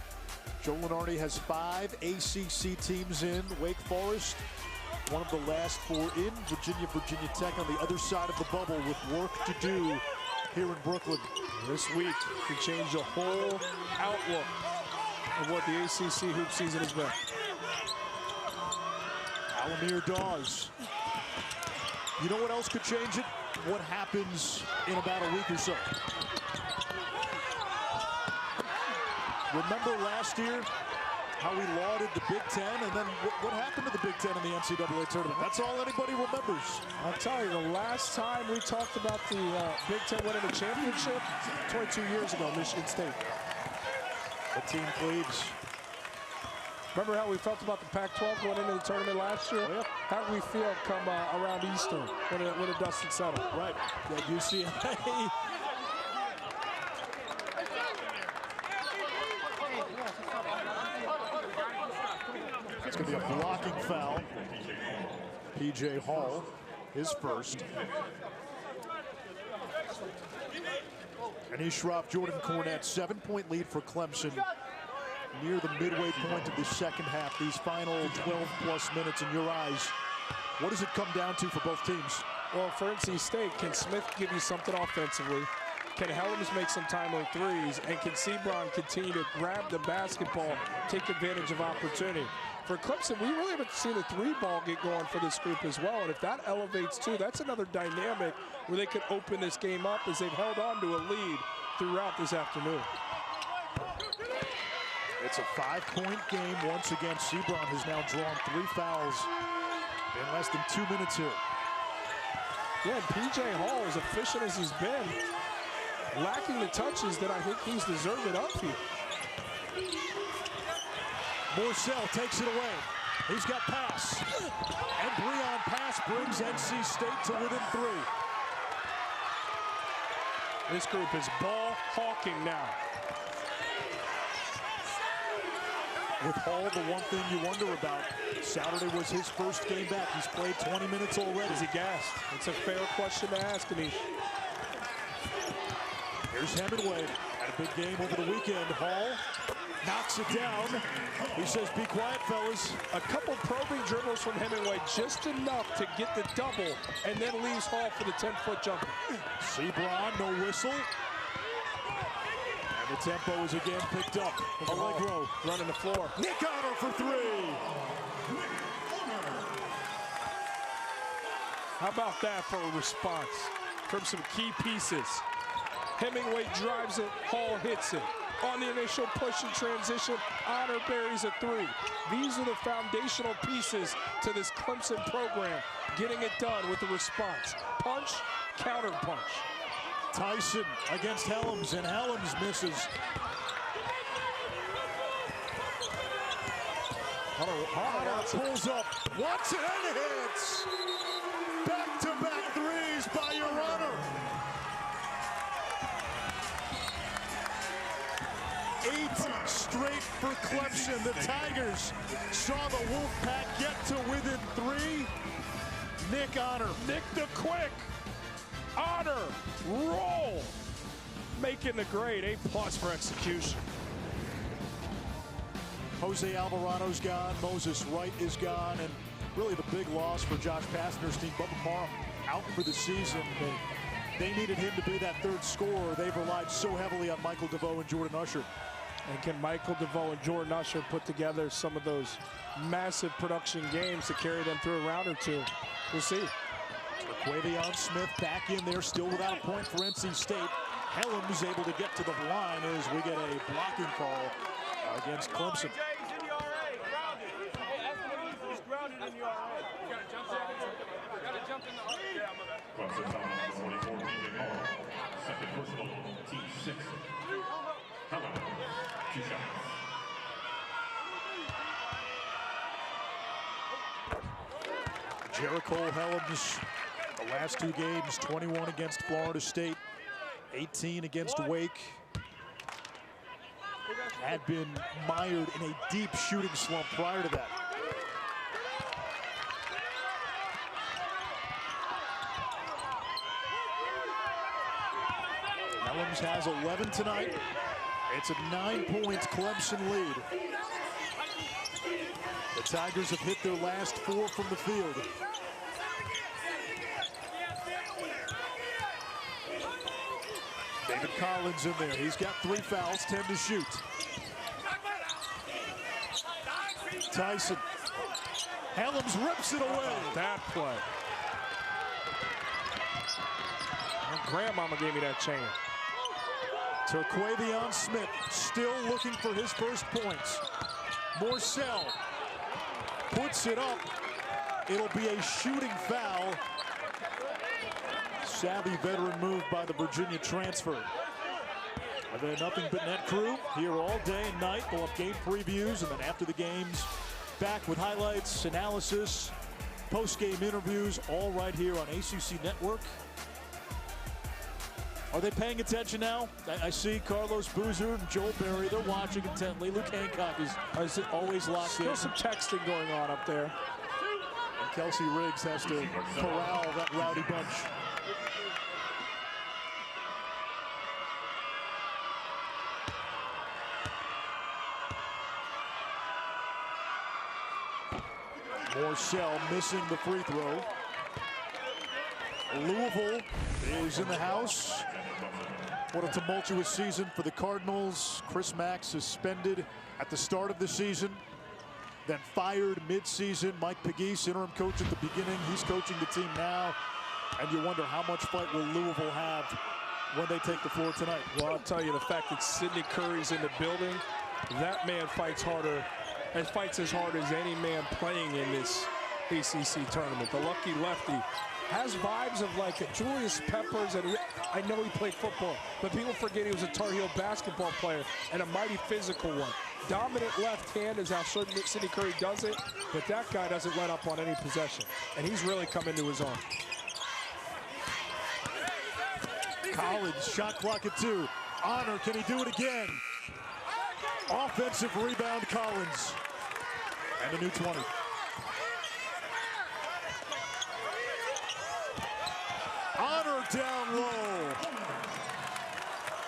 Joe Lunardi has 5 ACC teams in. Wake Forest, one of the last 4 in. Virginia Tech on the other side of the bubble with work to do here in Brooklyn. This week can change the whole outlook of what the ACC hoop season has been. Al-Amir Dawes. You know what else could change it? What happens in about a week or so. Remember last year how we lauded the Big Ten, and then what happened to the Big Ten in the NCAA tournament? That's all anybody remembers. I'll tell you, the last time we talked about the Big Ten winning a championship, 22 years ago, Michigan State. The team pleads. Remember how we felt about the Pac-12 going into the tournament last year? Oh, yeah. How do we feel come around Easter when the dust had settled? Right. Yeah, UCLA. It's going to be a blocking foul. P.J. Hall, his first. And Ishraaf Jordan Cornette, 7-point lead for Clemson. Near the midway point of the second half, these final 12-plus minutes in your eyes. What does it come down to for both teams? Well, for NC State, can Smith give you something offensively? Can Helms make some timely threes? And can Seabron continue to grab the basketball, take advantage of opportunity? For Clemson, we really haven't seen the three-ball get going for this group as well. And if that elevates too, that's another dynamic where they could open this game up as they've held on to a lead throughout this afternoon. It's a 5-point game once again. Seabron has now drawn 3 fouls in less than 2 minutes here. Yeah, and P.J. Hall, as efficient as he's been, lacking the touches that I think he's deserved it up here. Morcell takes it away. He's got pass. And Dereon pass brings NC State to within 3. This group is ball hawking now. With Hall, the one thing you wonder about, Saturday was his first game back. He's played 20 minutes already. Is he gassed? It's a fair question to ask, Anish. Here's Hemingway. Had a big game over the weekend. Hall knocks it down. He says, be quiet, fellas. A couple probing dribbles from Hemingway, just enough to get the double, and then leaves Hall for the 10-foot jumper. Seabron, no whistle. And the tempo is again picked up. Allegro running the floor. Nick Honor for 3. How about that for a response from some key pieces? Hemingway drives it, Hall hits it. On the initial push and transition, Honor buries a 3. These are the foundational pieces to this Clemson program, getting it done with a response. Punch, counter punch. Tyson against Helms, and Helms misses. Honor pulls up, wants it and hits. Back-to-back threes by your Honor. 8 straight for Clemson. The Tigers saw the Wolfpack get to within 3. Nick Honor. Nick the Quick. Honor. Roll. Making the grade A+ for execution. Jose Alvarado's gone. Moses Wright is gone. And really the big loss for Josh Pastner's team. Bubba Parham out for the season. They needed him to be that 3rd scorer. They've relied so heavily on Michael DeVoe and Jordan Usher. And can Michael DeVoe and Jordan Usher put together some of those massive production games to carry them through a round or two? We'll see. Dereon Smith back in there, still without a point for NC State. Helms able to get to the line as we get a blocking call against Clemson. Clemson foul number 44, P.J. Hall. Second personal, team 6. Hello, 2 shots. Jericho Helms, the last 2 games, 21 against Florida State, 18 against Wake. Had been mired in a deep shooting slump prior to that. Helms has 11 tonight. It's a 9 points Clemson lead. The Tigers have hit their last 4 from the field. David Collins in there. He's got 3 fouls, 10 to shoot. Tyson. Helms rips it away. That play. And grandmama gave me that chain. Dereon Smith still looking for his first points. Morcell puts it up. It'll be a shooting foul. Savvy veteran move by the Virginia transfer. The Nothing But Net crew here all day and night. We'll have game previews, and then after the games, back with highlights, analysis, post-game interviews, all right here on ACC Network. Are they paying attention now? I see Carlos Boozer and Joel Berry. They're watching intently. Luke Hancock is always locked in. Still some texting going on up there. And Kelsey Riggs has to corral that rowdy bunch. Morcell missing the free throw. Louisville is in the house. What a tumultuous season for the Cardinals. Chris Mack suspended at the start of the season, then fired mid-season. Mike Pegues, interim coach at the beginning. He's coaching the team now. And you wonder how much fight will Louisville have when they take the floor tonight. Well, I'll tell you, the fact that Sidney Curry's in the building, that man fights harder and fights as hard as any man playing in this ACC tournament. The lucky lefty has vibes of like a Julius Peppers, and I know he played football, but people forget he was a Tar Heel basketball player and a mighty physical one. Dominant left hand is how Sidney Curry does it, but that guy doesn't let up on any possession, and he's really come into his own. Collins, shot clock at 2. Honor, can he do it again? Offensive rebound, Collins. And a new 20. Honor down low.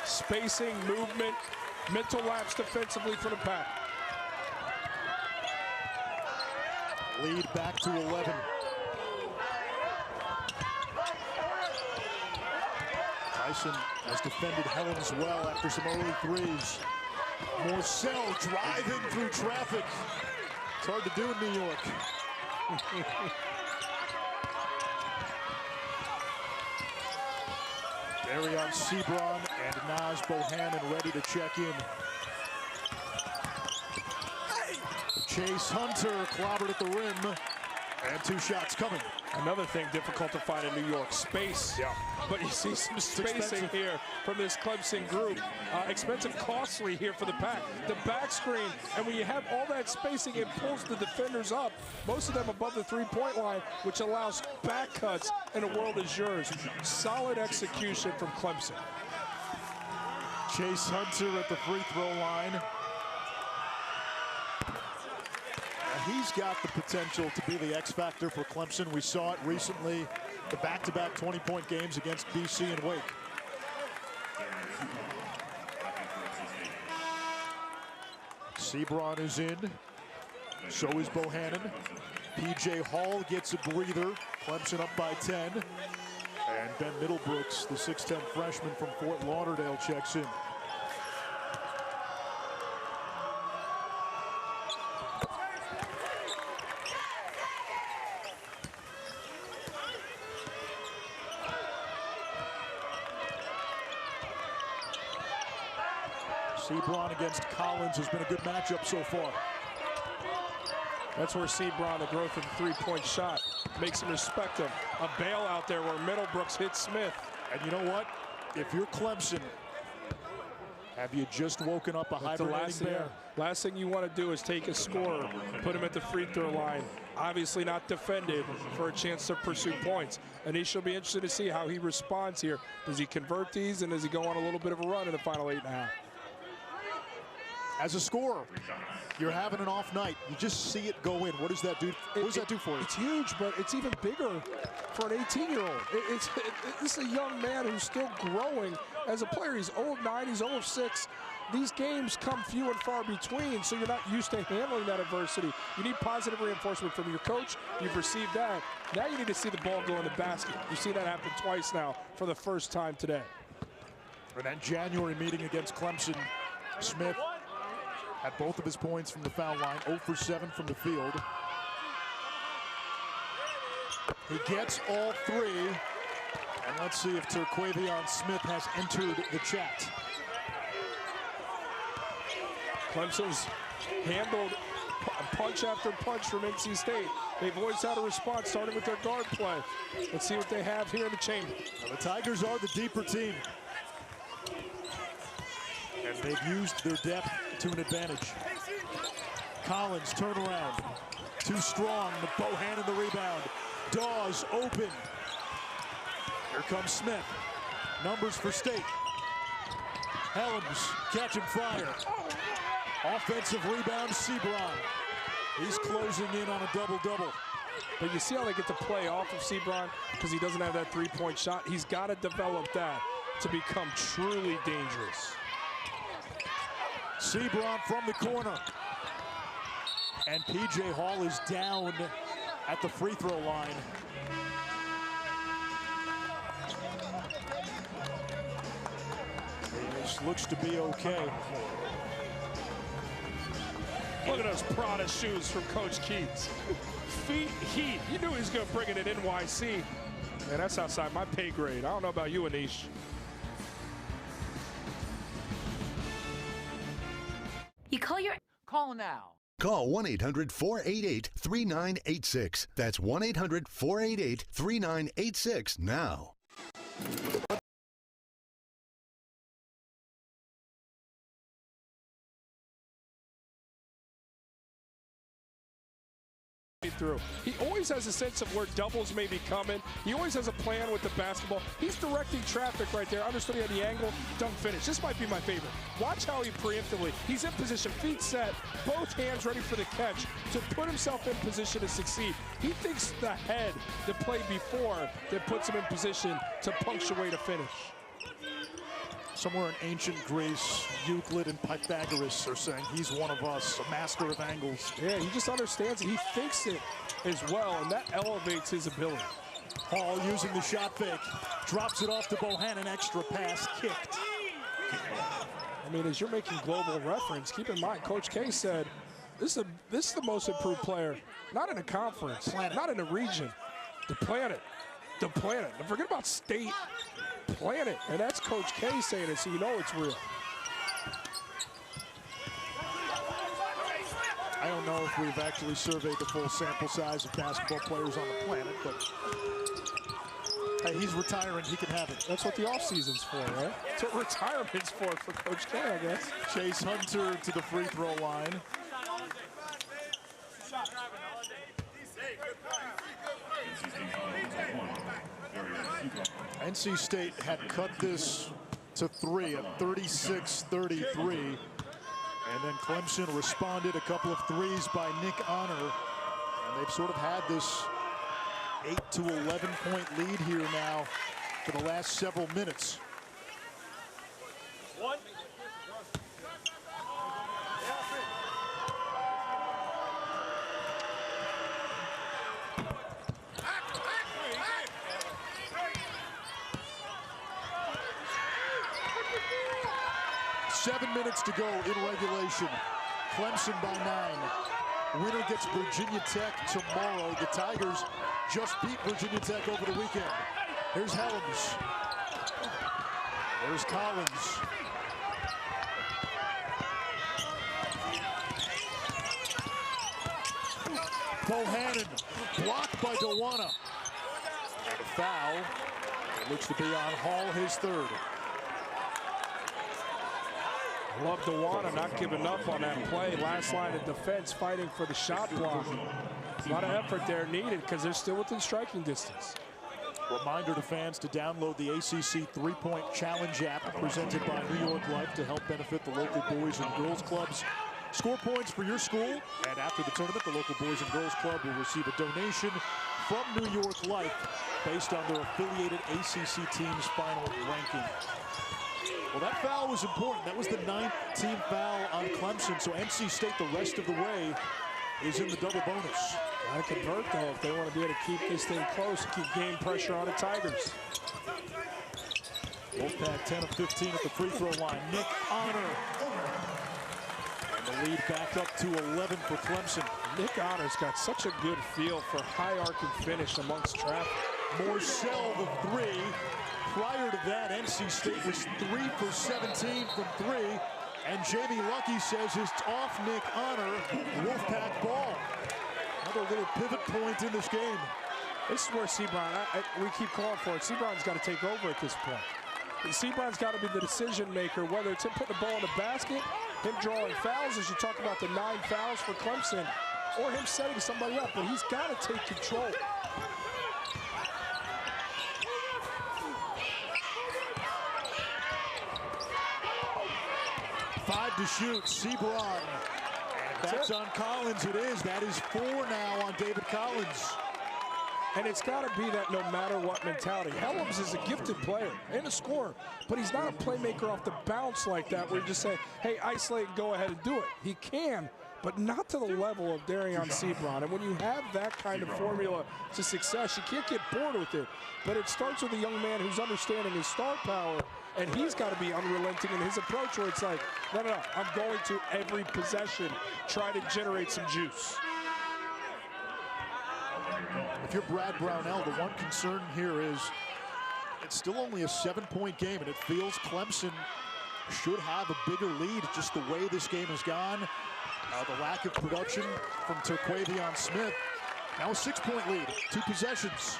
Spacing, movement, mental lapse defensively for the Pack. Lead back to 11. Tyson has defended Helens well after some early threes. Morcell driving through traffic. It's hard to do in New York. Dereon Seabron and Naz Bohannon ready to check in. Chase Hunter clobbered at the rim, and 2 shots coming. Another thing difficult to find in New York, space. Yeah. But you see some spacing here from this Clemson group. Expensive, costly here for the Pack. The back screen, and when you have all that spacing, it pulls the defenders up, most of them above the three-point line, which allows back cuts, and the world is yours. Solid execution from Clemson. Chase Hunter at the free throw line. He's got the potential to be the X factor for Clemson. We saw it recently, the back-to-back 20-point games against BC and Wake. Seabron is in. So is Bohannon. P.J. Hall gets a breather. Clemson up by 10. And Ben Middlebrooks, the 6'10 freshman from Fort Lauderdale, checks in. Seabron against Collins has been a good matchup so far. That's where Seabron, the growth of the three-point shot, makes him respect him. A bailout there where Middlebrooks hits Smith. And you know what? If you're Clemson, have you just woken up a hibernating bear? Last thing you want to do is take a scorer, put him at the free throw line, obviously not defended, for a chance to pursue points. And he shall be interested to see how he responds here. Does he convert these, and does he go on a little bit of a run in the final 8.5? As a scorer, you're having an off night. You just see it go in. What does that do? What does that do for you? It's huge, but it's even bigger for an 18-year-old. This is a young man who's still growing as a player. He's 0-9, he's 0-6. These games come few and far between, so you're not used to handling that adversity. You need positive reinforcement from your coach. You've received that. Now you need to see the ball go in the basket. You've seen that happen twice now for the first time today. For that January meeting against Clemson, Smith had both of his points from the foul line, 0 for 7 from the field. He gets all 3. And let's see if Terquavion Smith has entered the chat. Clemson's handled punch after punch from NC State. They've always had a response, starting with their guard play. Let's see what they have here in the chamber. Now the Tigers are the deeper team. And they've used their depth to an advantage. Collins, turnaround. Too strong. Bohannon the rebound. Dawes open. Here comes Smith. Numbers for State. Helms catching fire. Offensive rebound, Seabron. He's closing in on a double-double. But you see how they get to play off of Seabron because he doesn't have that three-point shot. He's got to develop that to become truly dangerous. Seabron from the corner. And P.J. Hall is down at the free throw line. This looks to be okay. Look at those Prada shoes from Coach Keats. Feet heat. You knew he was going to bring it in NYC. Man, that's outside my pay grade. I don't know about you, Anish. You Call now. Call 1-800-488-3986. That's 1-800-488-3986 now. Through. He always has a sense of where doubles may be coming. He always has a plan with the basketball. He's directing traffic right there, understanding at the angle, dunk finish. This might be my favorite. Watch how he preemptively, he's in position, feet set, both hands ready for the catch to put himself in position to succeed. He thinks the head, the play before, that puts him in position to punctuate a finish. Somewhere in ancient Greece, Euclid and Pythagoras are saying he's one of us, a master of angles. Yeah, he just understands it. He thinks it as well, and that elevates his ability. Hall using the shot fake, drops it off to Bohannon, extra pass, kicked. I mean, as you're making global reference, keep in mind, Coach K said, this is the most improved player, not in a conference, not in a region, the planet. Now forget about state. Planet, and that's Coach K saying it, so you know it's real. I don't know if we've actually surveyed the full sample size of basketball players on the planet, but hey, he's retiring, he can have it. That's what the offseason's for, right? That's what retirement's for Coach K, I guess. Chase Hunter to the free throw line. NC State had cut this to 3 at 36-33. And then Clemson responded, a couple of threes by Nick Honor. And they've sort of had this 8 to 11 point lead here now for the last several minutes. Seven minutes to go in regulation. Clemson by 9. Winner gets Virginia Tech tomorrow. The Tigers just beat Virginia Tech over the weekend. Here's Helms. There's Collins. Bohannon blocked by Dewana. And a foul. It looks to be on Hall, his third. Love Dewana not giving up on that play. Last line of defense fighting for the shot block. A lot of effort there needed because they're still within striking distance. Reminder to fans to download the ACC 3-Point Challenge app presented by New York Life to help benefit the local boys and girls clubs. Score points for your school, and after the tournament, the local boys and girls club will receive a donation from New York Life based on their affiliated ACC team's final ranking. Well, that foul was important. That was the 9th team foul on Clemson. So NC State, the rest of the way, is in the double bonus. Got to convert, though, if they want to be able to keep this thing close, keep game pressure on the Tigers. Wolfpack 10 of 15 at the free throw line. Nick Honor. And the lead back up to 11 for Clemson. Nick Honor's got such a good feel for high arcing finish amongst traffic. Morcell the 3. Prior to that, NC State was 3 for 17 from 3. And Jamie Lucky says it's off Nick Honor. Wolfpack ball. Another little pivot point in this game. This is where Seabron, we keep calling for it. Seabron's got to take over at this point. Seabron's got to be the decision maker, whether it's him putting the ball in the basket, him drawing fouls, as you talk about the 9 fouls for Clemson, or him setting somebody up, but he's got to take control. Five to shoot, Seabron. That's on Collins, it is. That is 4 now on David Collins. And it's got to be that no matter what mentality. Helms is a gifted player and a scorer, but he's not a playmaker off the bounce like that where you just say, hey, isolate and go ahead and do it. He can, but not to the level of Dereon Seabron. And when you have that kind of formula to success, you can't get bored with it. But it starts with a young man who's understanding his star power, and he's got to be unrelenting in his approach where it's like, no, I'm going to every possession try to generate some juice. If you're Brad Brownell, the one concern here is it's still only a 7-point game, and it feels Clemson should have a bigger lead just the way this game has gone. The lack of production from Terquavion Smith. Now a 6-point lead, 2 possessions.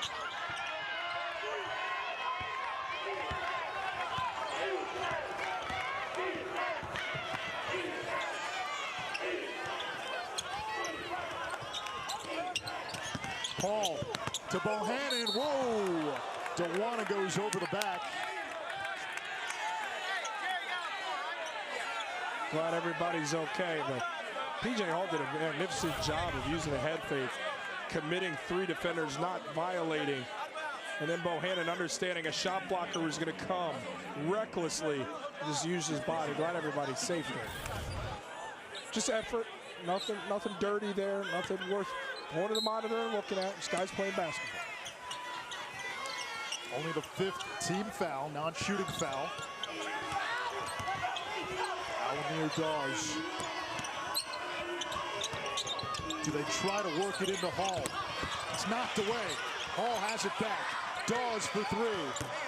Paul to Bohannon. Whoa! DeWanna goes over the back. Glad everybody's okay, but P.J. Hall did a magnificent job of using the head fake, committing 3 defenders, not violating. And then Bohannon understanding a shot blocker was going to come recklessly, just use his body. Glad everybody's safe there. Just effort, nothing dirty there, nothing worth going to the monitor and looking at. This guy's playing basketball. Only the 5th team foul, non-shooting foul. Al-Amir Dawes. Do they try to work it into Hall? It's knocked away. Hall has it back. Dawes for 3.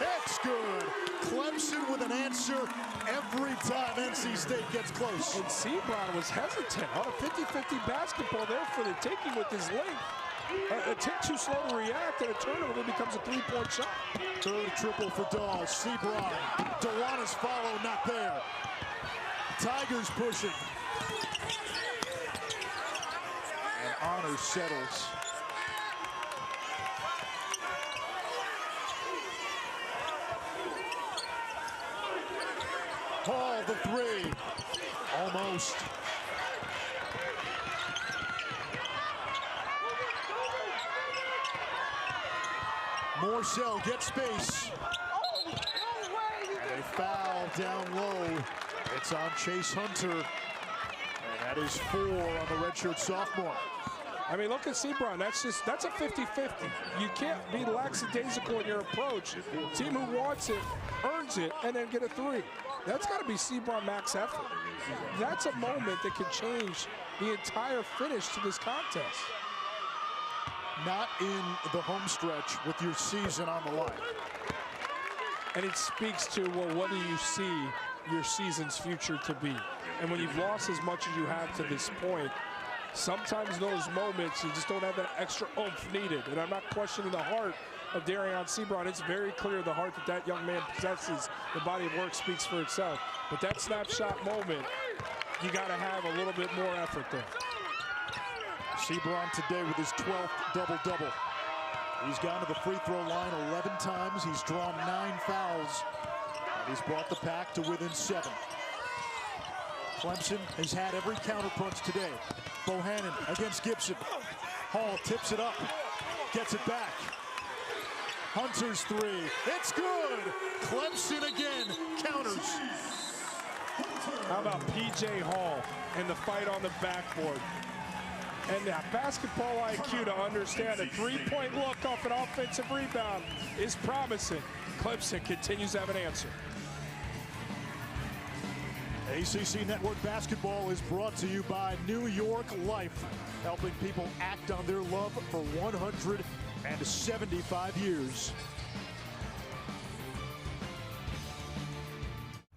It's good. Clemson with an answer every time NC State gets close. And Seabron was hesitant on a 50-50 basketball there for the taking with his length. A tick too slow to react, and a turnover becomes a 3-point shot. 3rd triple for Dawes. Seabron. DeWanna's follow, not there. Tigers pushing. And Honors settles. Hall the 3. Almost. Morcell gets space. And a foul down low. It's on Chase Hunter. And that is 4 on the redshirt sophomore. I mean, look at Seabron. That's a 50-50. You can't be lackadaisical in your approach. Team who wants it, earns it, and then get a 3. That's got to be Seabron max effort. That's a moment that can change the entire finish to this contest. Not in the home stretch with your season on the line. And it speaks to, well, what do you see your season's future to be? And when you've lost as much as you have to this point, sometimes those moments, you just don't have that extra oomph needed. And I'm not questioning the heart of Dereon Seabron. It's very clear the heart that young man possesses. The body of work speaks for itself. But that snapshot moment, you got to have a little bit more effort there. Seabron today with his 12th double-double. He's gone to the free throw line 11 times. He's drawn 9 fouls. And he's brought the pack to within 7. Clemson has had every counterpunch today. Bohannon against Gibson. Hall tips it up, gets it back. Hunter's 3, it's good! Clemson again counters. How about P.J. Hall and the fight on the backboard? And that basketball IQ to understand a 3-point look off an offensive rebound is promising. Clemson continues to have an answer. ACC Network Basketball is brought to you by New York Life, helping people act on their love for 175 years.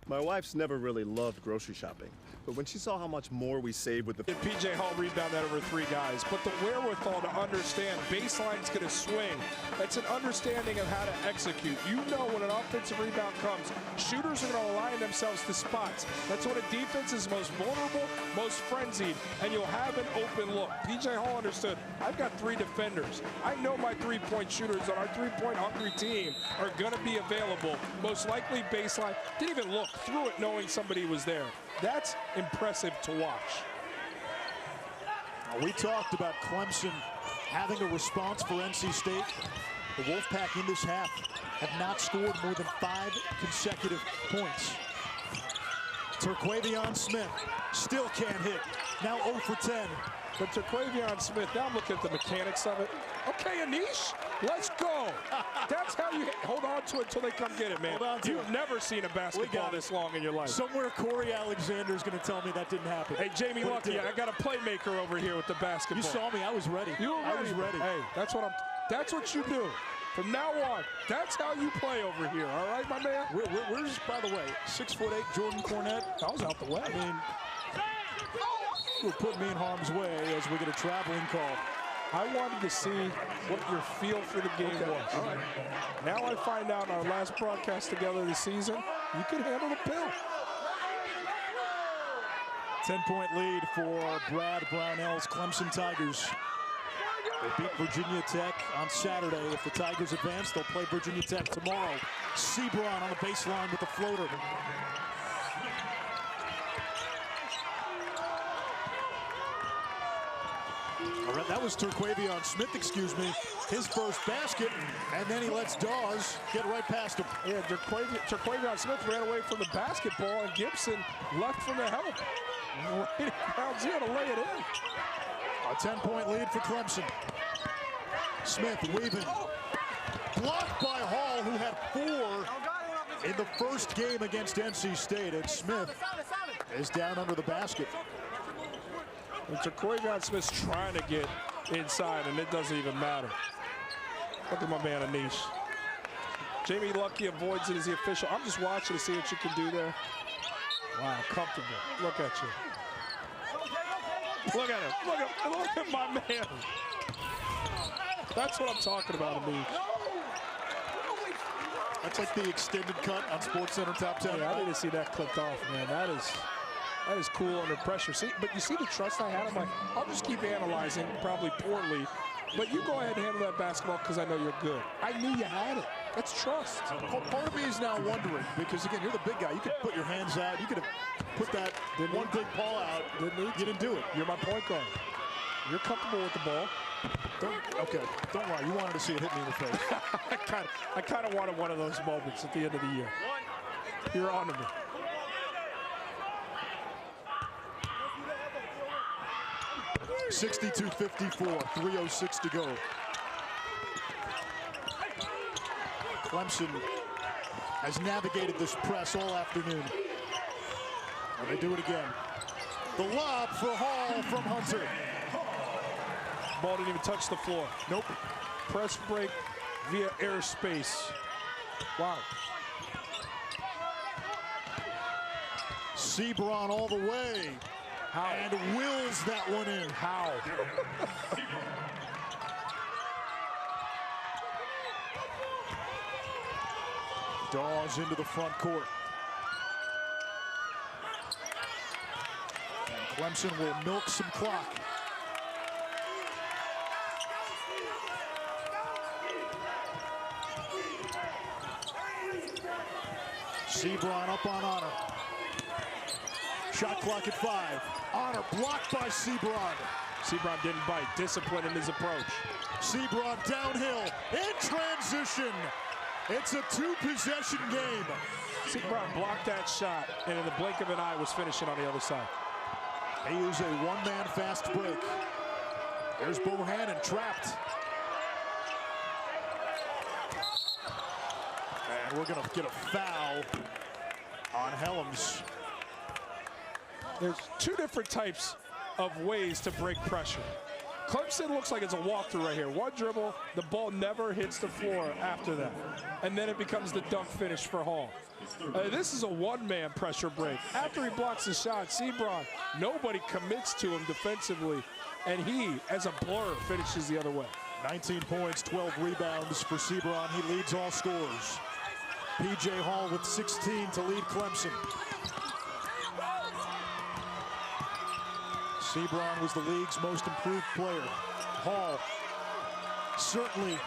My wife's never really loved grocery shopping, But when she saw how much more we saved with the P.J. Hall rebound that over 3 guys, but the wherewithal to understand baseline's going to swing. That's an understanding of how to execute. You know when an offensive rebound comes, shooters are going to align themselves to spots. That's when a defense is most vulnerable, most frenzied, and you'll have an open look. P.J. Hall understood, I've got 3 defenders. I know my three-point shooters on our three-point hungry team are going to be available. Most likely baseline. Didn't even look through it knowing somebody was there. That's impressive to watch. We talked about Clemson having a response for NC State. The Wolfpack in this half have not scored more than 5 consecutive points. Terquavion Smith still can't hit. Now 0 for 10. But Terquavion Smith, now I'm looking at the mechanics of it. Okay, Anish, let's go. That's how you hold on to it until they come get it, man. You've never seen a basketball this long in your life. Somewhere Corey Alexander is going to tell me that didn't happen. Hey, Jamie Lucky, I got a playmaker over here with the basketball. You saw me. I was ready. You were ready. I was ready. Hey, that's what you do. From now on, that's how you play over here. All right, my man? Where's, by the way, 6'8" Jordan Cornette? I was out the way. I mean, you'll put me in harm's way as we get a traveling call. I wanted to see what your feel for the game was. All right. Now I find out in our last broadcast together this season, you can handle the pill. 10-point lead for Brad Brownell's Clemson Tigers. They beat Virginia Tech on Saturday. If the Tigers advance, they'll play Virginia Tech tomorrow. Seabron on the baseline with the floater. All right, that was Terquavion Smith, excuse me, his first basket, and then he lets Dawes get right past him. Yeah, Terquavion Smith ran away from the basketball, and Gibson left from the help. Right bounds in to lay it in. A 10-point lead for Clemson. Smith weaving. Blocked by Hall, who had 4 in the first game against NC State, and Smith is down under the basket. And Terquavion Smith's trying to get inside, and it doesn't even matter. Look at my man Anish. Jamie Lucky avoids it as the official. I'm just watching to see what you can do there. Wow, comfortable. Look at you. Look at him. Look at my man. That's what I'm talking about, Anish. That's like the extended cut on SportsCenter Top 10. Yeah, I didn't see that clipped off, man. That is cool under pressure. See, but you see the trust I had? I'm like, I'll just keep analyzing, probably poorly. But you go ahead and handle that basketball because I know you're good. I knew you had it. That's trust. Part of me is now wondering, because again, you're the big guy. You could put your hands out. You could have put that one big paw out. You didn't do it. You're my point guard. You're comfortable with the ball. Don't worry. You wanted to see it hit me in the face. I kind of wanted one of those moments at the end of the year. You're on to me. (62-54), 3:06 to go. Clemson has navigated this press all afternoon. And they do it again. The lob for Hall from Hunter. Ball didn't even touch the floor. Nope. Press break via airspace. Wow. Seabron all the way. How? And wills that one in. How? Dawes into the front court. And Clemson will milk some clock. Seabron up on Honor. Shot clock at 5. Honor blocked by Seabron. Seabron didn't bite. Discipline in his approach. Seabron downhill in transition. It's a 2-possession game. Seabron blocked that shot, and in the blink of an eye was finishing on the other side. They use a one-man fast break. There's Bohannon trapped. And we're going to get a foul on Helms. There's 2 different types of ways to break pressure. Clemson looks like it's a walkthrough right here. One dribble, the ball never hits the floor after that. And then it becomes the dunk finish for Hall. This is a one-man pressure break. After he blocks the shot, Seabron, nobody commits to him defensively. And he, as a blur, finishes the other way. 19 points, 12 rebounds for Seabron. He leads all scorers. P.J. Hall with 16 to lead Clemson. Seabron was the league's most improved player. Hall certainly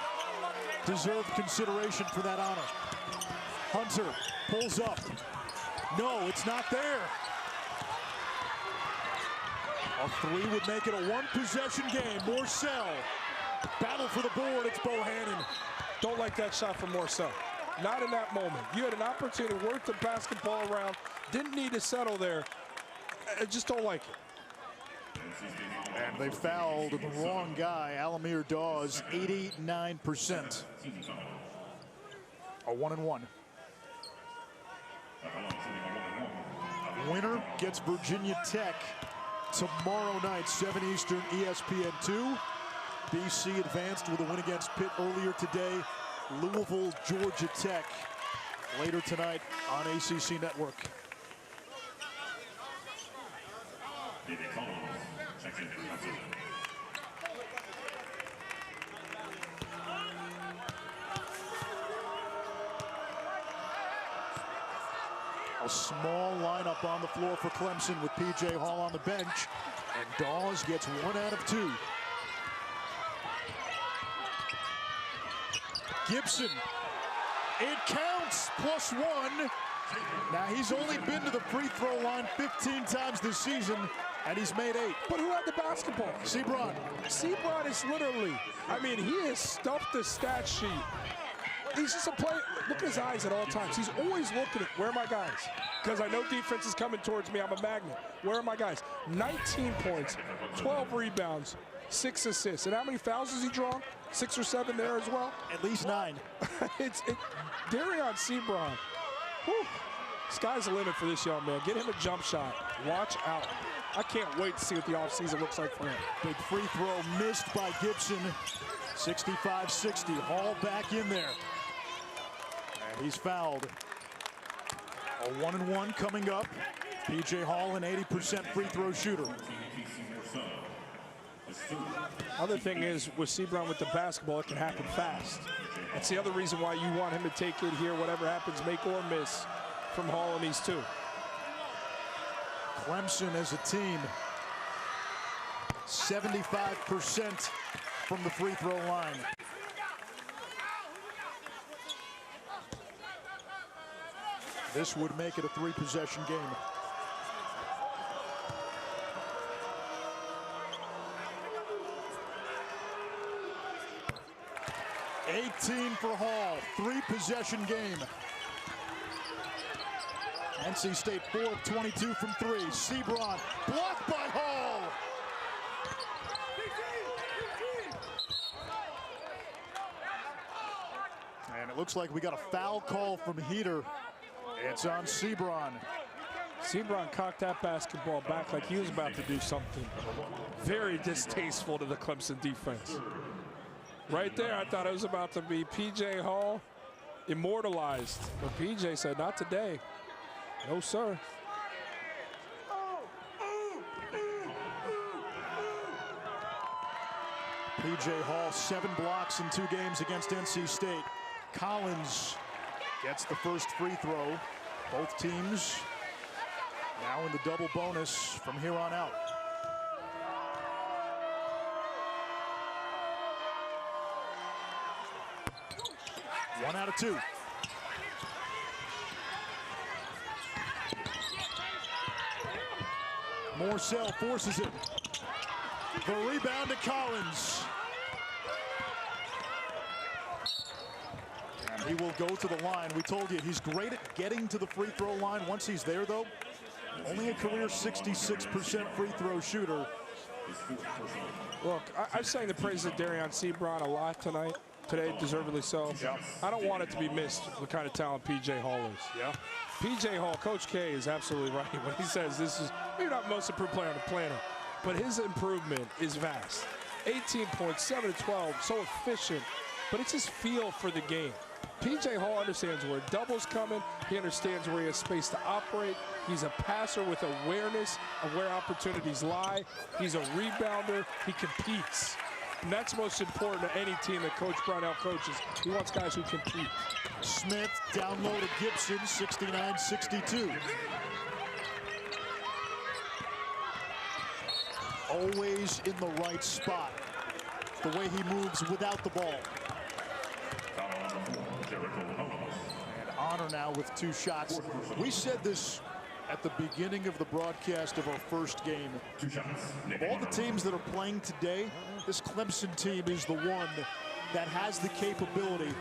deserved consideration for that honor. Hunter pulls up. No, it's not there. A three would make it a one-possession game. Morcell. Battle for the board. It's Bohannon. Don't like that shot from Morcell. Not in that moment. You had an opportunity to work the basketball around. Didn't need to settle there. I just don't like it. And they fouled the wrong guy. Al-Amir Dawes, 89%. A 1-and-1. Winner gets Virginia Tech tomorrow night, 7 Eastern, ESPN2. BC advanced with a win against Pitt earlier today. Louisville, Georgia Tech later tonight on ACC Network. A small lineup on the floor for Clemson with P.J. Hall on the bench, and Dawes gets 1 out of 2. Gibson, it counts, +1. Now he's only been to the free throw line 15 times this season, and he's made 8. But who had the basketball? Seabron. Seabron is literally, I mean, he has stuffed the stat sheet. He's just a player. Look at his eyes at all times. He's always looking at, where are my guys? Because I know defense is coming towards me. I'm a magnet. Where are my guys? 19 points, 12 rebounds, 6 assists. And how many fouls has he drawn? 6 or 7 there as well? At least 9. Dereon Seabron. Whew. Sky's the limit for this young man. Get him a jump shot. Watch out. I can't wait to see what the offseason looks like for him. Big free throw missed by Gibson. 65-60. Hall back in there. And he's fouled. A 1-and-1 coming up. P.J. Hall, an 80% free throw shooter. Other thing is, with Seabron with the basketball, it can happen fast. That's the other reason why you want him to take it here, whatever happens, make or miss from Hall and these two. Clemson as a team, 75% from the free throw line. This would make it a 3-possession game. $18 for Hall, 3-possession game. NC State 4 of 22 from 3. Seabron blocked by Hall. And it looks like we got a foul call from Heater. It's on Seabron. Seabron cocked that basketball back like he was about to do something very distasteful to the Clemson defense. Right there, I thought it was about to be P.J. Hall immortalized. But P.J. said, not today. No, sir. P.J. Hall, 7 blocks in 2 games against NC State. Collins gets the first free throw. Both teams now in the double bonus from here on out. One out of 2. Morcell forces it. The rebound to Collins. And he will go to the line. We told you he's great at getting to the free throw line. Once he's there, though, only a career 66% free throw shooter. Look, I've sang the praises of Dereon Seabron a lot tonight. Today, deservedly so. Yeah. I don't want it to be missed what kind of talent P.J. Hall is. Yeah. P.J. Hall, Coach K is absolutely right when he says this is maybe not the most improved player on the planet, but his improvement is vast. 18 points, 7 to 12, so efficient. But it's his feel for the game. P.J. Hall understands where double's coming. He understands where he has space to operate. He's a passer with awareness of where opportunities lie. He's a rebounder. He competes. And that's most important to any team that Coach Brownell coaches. He wants guys who compete. Smith down low to Gibson, 69-62. Always in the right spot. The way he moves without the ball. And Honor now with 2 shots. We said this at the beginning of the broadcast of our first game. Of all the teams that are playing today, this Clemson team is the one that has the capability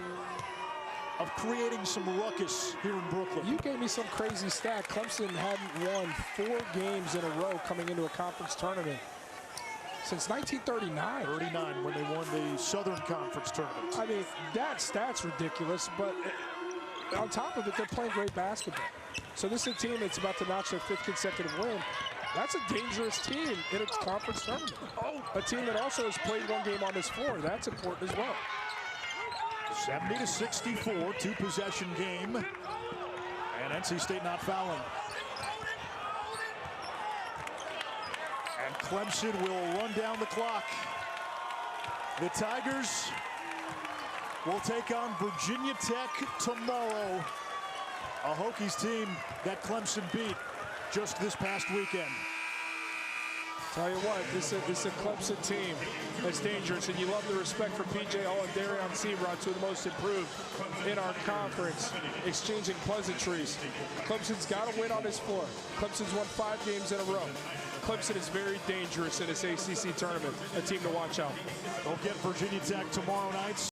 of creating some ruckus here in Brooklyn. You gave me some crazy stat. Clemson hadn't won 4 games in a row coming into a conference tournament since 1939. 39, when they won the Southern Conference tournament. I mean, that stat's ridiculous, but on top of it, they're playing great basketball. So this is a team that's about to notch their 5th consecutive win. That's a dangerous team in its conference tournament. A team that also has played 1 game on this floor. That's important as well. 70-64, 2-possession game. And NC State not fouling. And Clemson will run down the clock. The Tigers will take on Virginia Tech tomorrow. A Hokies team that Clemson beat just this past weekend. Tell you what, this is a Clemson team that's dangerous, and you love the respect for P.J. Hall and Dereon Seabron, 2 of the most improved in our conference, exchanging pleasantries. Clemson's got to win on this floor. Clemson's won 5 games in a row. Clemson is very dangerous in this ACC tournament, a team to watch out. They'll get Virginia Tech tomorrow night.